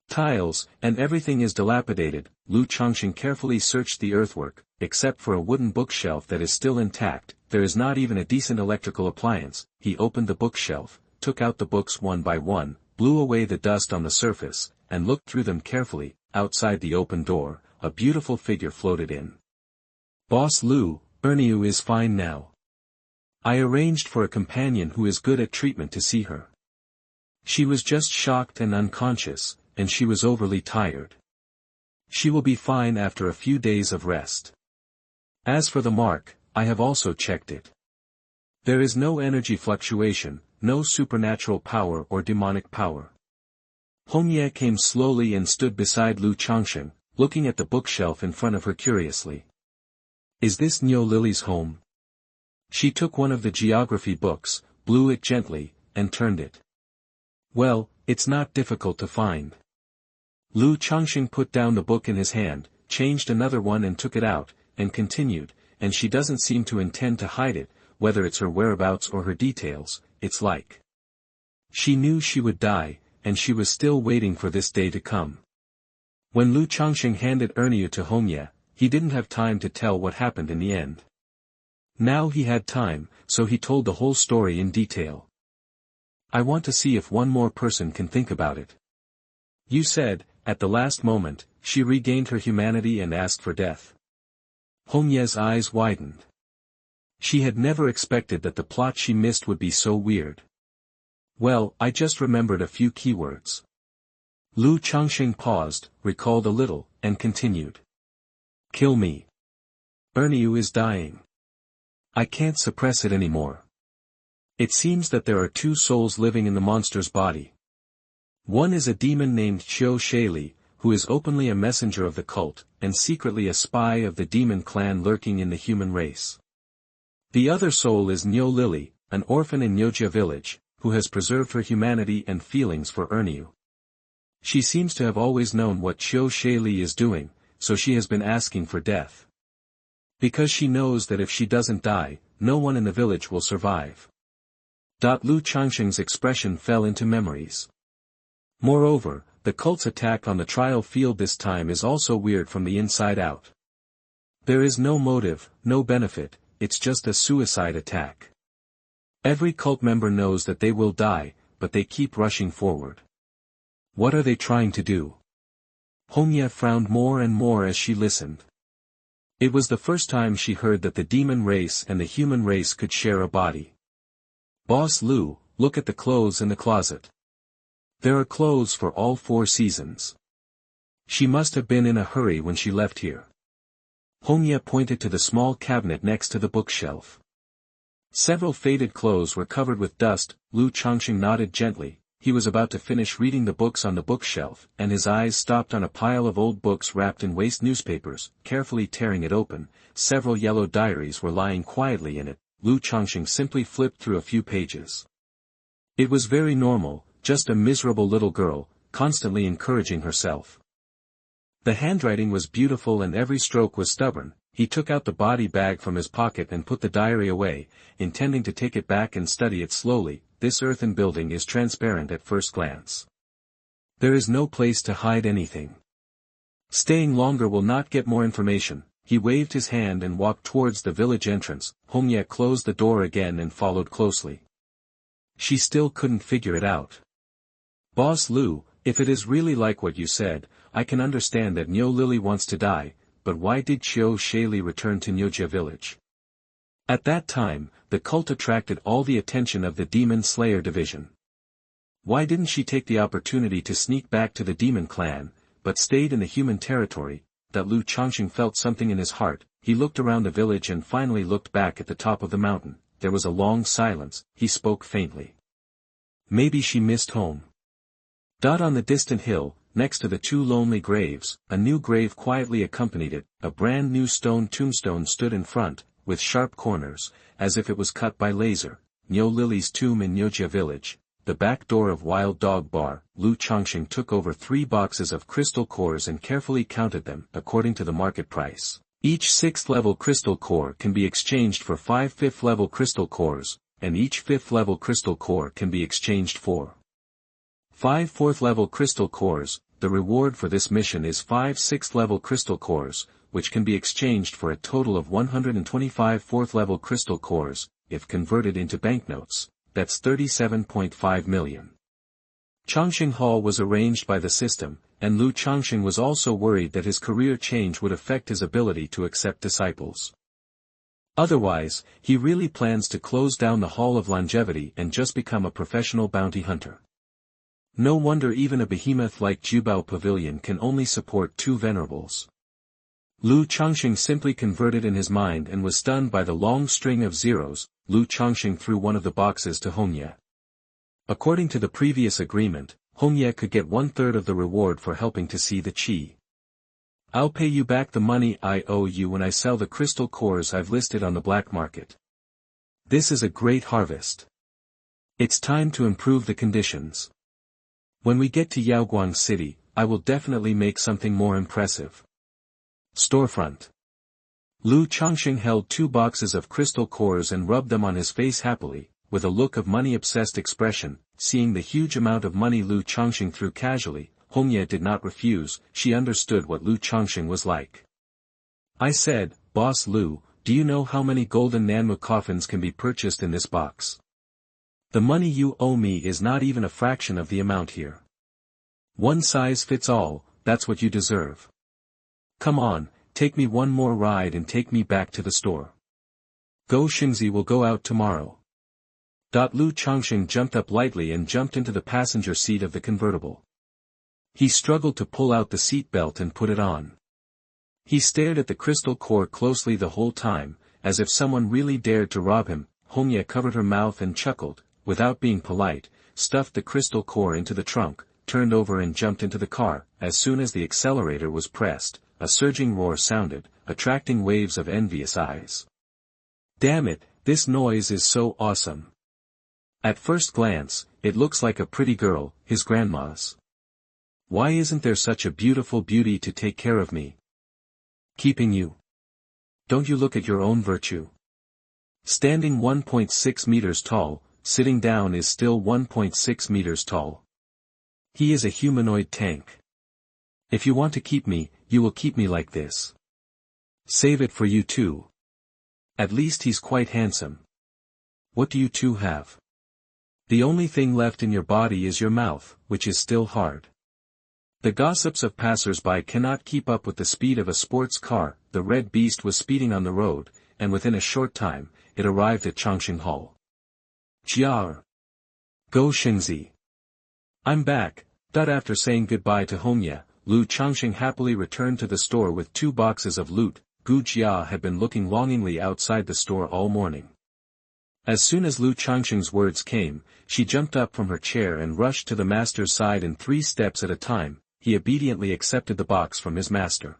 tiles, and everything is dilapidated. Lu Changsheng carefully searched the earthwork, except for a wooden bookshelf that is still intact. There is not even a decent electrical appliance. He opened the bookshelf, took out the books one by one, blew away the dust on the surface, and looked through them carefully. Outside the open door, a beautiful figure floated in. "Boss Lu, Erniu is fine now. I arranged for a companion who is good at treatment to see her. She was just shocked and unconscious, and she was overly tired. She will be fine after a few days of rest. As for the mark, I have also checked it. There is no energy fluctuation, no supernatural power or demonic power." Hongye came slowly and stood beside Lu Changsheng, looking at the bookshelf in front of her curiously. "Is this Niu Lily's home?" She took one of the geography books, blew it gently, and turned it. "Well, it's not difficult to find." Lu Changsheng put down the book in his hand, changed another one and took it out, and continued, "And she doesn't seem to intend to hide it, whether it's her whereabouts or her details. It's like she knew she would die, and she was still waiting for this day to come." When Lu Changsheng handed Erniu to Hongye, he didn't have time to tell what happened in the end. Now he had time, so he told the whole story in detail. "I want to see if one more person can think about it. You said, at the last moment, she regained her humanity and asked for death." Hongye's eyes widened. She had never expected that the plot she missed would be so weird. "Well, I just remembered a few keywords." Lu Changsheng paused, recalled a little, and continued. "Kill me. Erniu is dying. I can't suppress it anymore. It seems that there are two souls living in the monster's body. One is a demon named Qiu Shaili, who is openly a messenger of the cult, and secretly a spy of the demon clan lurking in the human race. The other soul is Niu Lily, an orphan in Niujia village, who has preserved her humanity and feelings for Erniu. She seems to have always known what Qiu Shaili is doing, so she has been asking for death. Because she knows that if she doesn't die, no one in the village will survive." Lu Changsheng's expression fell into memories. "Moreover, the cult's attack on the trial field this time is also weird from the inside out. There is no motive, no benefit, it's just a suicide attack. Every cult member knows that they will die, but they keep rushing forward. What are they trying to do?" Hongye frowned more and more as she listened. It was the first time she heard that the demon race and the human race could share a body. "Boss Lu, look at the clothes in the closet. There are clothes for all 4 seasons. She must have been in a hurry when she left here." Hongye pointed to the small cabinet next to the bookshelf. Several faded clothes were covered with dust. Lu Changsheng nodded gently. He was about to finish reading the books on the bookshelf, and his eyes stopped on a pile of old books wrapped in waste newspapers. Carefully tearing it open, several yellow diaries were lying quietly in it. Lu Changsheng simply flipped through a few pages. It was very normal, just a miserable little girl, constantly encouraging herself. The handwriting was beautiful and every stroke was stubborn. He took out the body bag from his pocket and put the diary away, intending to take it back and study it slowly. This earthen building is transparent at first glance. There is no place to hide anything. Staying longer will not get more information. He waved his hand and walked towards the village entrance. Hongye closed the door again and followed closely. She still couldn't figure it out. Boss Lu, if it is really like what you said, I can understand that Niu Lily wants to die, but why did Qiu Shaili return to Niujia village? At that time, the cult attracted all the attention of the Demon Slayer division. Why didn't she take the opportunity to sneak back to the demon clan, but stayed in the human territory? That Lu Changsheng felt something in his heart. He looked around the village and finally looked back at the top of the mountain. There was a long silence. He spoke faintly. Maybe she missed home. On the distant hill, next to the two lonely graves, a new grave quietly accompanied it. A brand new stone tombstone stood in front, with sharp corners, as if it was cut by laser. Niu Lily's tomb in Niujia village. The back door of Wild Dog Bar. Lu Changsheng took over 3 boxes of crystal cores and carefully counted them according to the market price. Each 6th level crystal core can be exchanged for 5 5th level crystal cores, and each 5th level crystal core can be exchanged for 5 4th level crystal cores. The reward for this mission is 5 6th level crystal cores, which can be exchanged for a total of 125 4th level crystal cores. If converted into banknotes, that's 37.5 million. Changsheng Hall was arranged by the system, and Lu Changsheng was also worried that his career change would affect his ability to accept disciples. Otherwise, he really plans to close down the Hall of Longevity and just become a professional bounty hunter. No wonder even a behemoth like Jubao Pavilion can only support 2 venerables. Lu Changsheng simply converted in his mind and was stunned by the long string of zeros. Lu Changsheng threw one of the boxes to Hongye. According to the previous agreement, Hongye could get 1/3 of the reward for helping to see the chi. I'll pay you back the money I owe you when I sell the crystal cores I've listed on the black market. This is a great harvest. It's time to improve the conditions. When we get to Yaoguang City, I will definitely make something more impressive. Storefront. Lu Changsheng held 2 boxes of crystal cores and rubbed them on his face happily, with a look of money-obsessed expression. Seeing the huge amount of money Lu Changsheng threw casually, Hongye did not refuse. She understood what Lu Changsheng was like. I said, Boss Lu, do you know how many golden Nanmu coffins can be purchased in this box? The money you owe me is not even a fraction of the amount here. One size fits all, that's what you deserve. Come on, take me one more ride and take me back to the store. Go Xingzi will go out tomorrow. Lu Changsheng jumped up lightly and jumped into the passenger seat of the convertible. He struggled to pull out the seat belt and put it on. He stared at the crystal core closely the whole time, as if someone really dared to rob him. Hongye covered her mouth and chuckled, without being polite, stuffed the crystal core into the trunk, turned over and jumped into the car. As soon as the accelerator was pressed, a surging roar sounded, attracting waves of envious eyes. Damn it, this noise is so awesome. At first glance, it looks like a pretty girl, his grandma's. Why isn't there such a beautiful beauty to take care of me? Keeping you. Don't you look at your own virtue? Standing 1.6 meters tall, sitting down is still 1.6 meters tall. He is a humanoid tank. If you want to keep me, you will keep me like this. Save it for you too. At least he's quite handsome. What do you two have? The only thing left in your body is your mouth, which is still hard. The gossips of passers-by cannot keep up with the speed of a sports car. The red beast was speeding on the road, and within a short time, it arrived at Changsheng Hall. Jiar. Go Xingzi. I'm back. After saying goodbye to Hongye, Lu Changsheng happily returned to the store with 2 boxes of loot. Gu Jia had been looking longingly outside the store all morning. As soon as Lu Changsheng's words came, she jumped up from her chair and rushed to the master's side in 3 steps at a time. He obediently accepted the box from his master.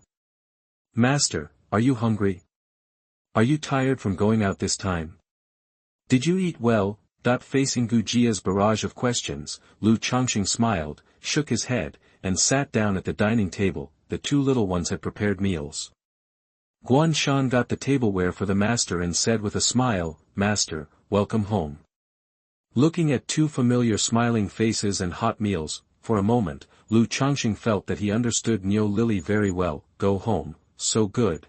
"Master, are you hungry? Are you tired from going out this time? Did you eat well?" Facing Gu Jia's barrage of questions, Lu Changsheng smiled, shook his head, and sat down at the dining table. The 2 little ones had prepared meals. Guan Shan got the tableware for the master and said with a smile, "Master, welcome home." Looking at 2 familiar smiling faces and hot meals, for a moment, Lu Changsheng felt that he understood Niu Lily very well. "Go home, so good."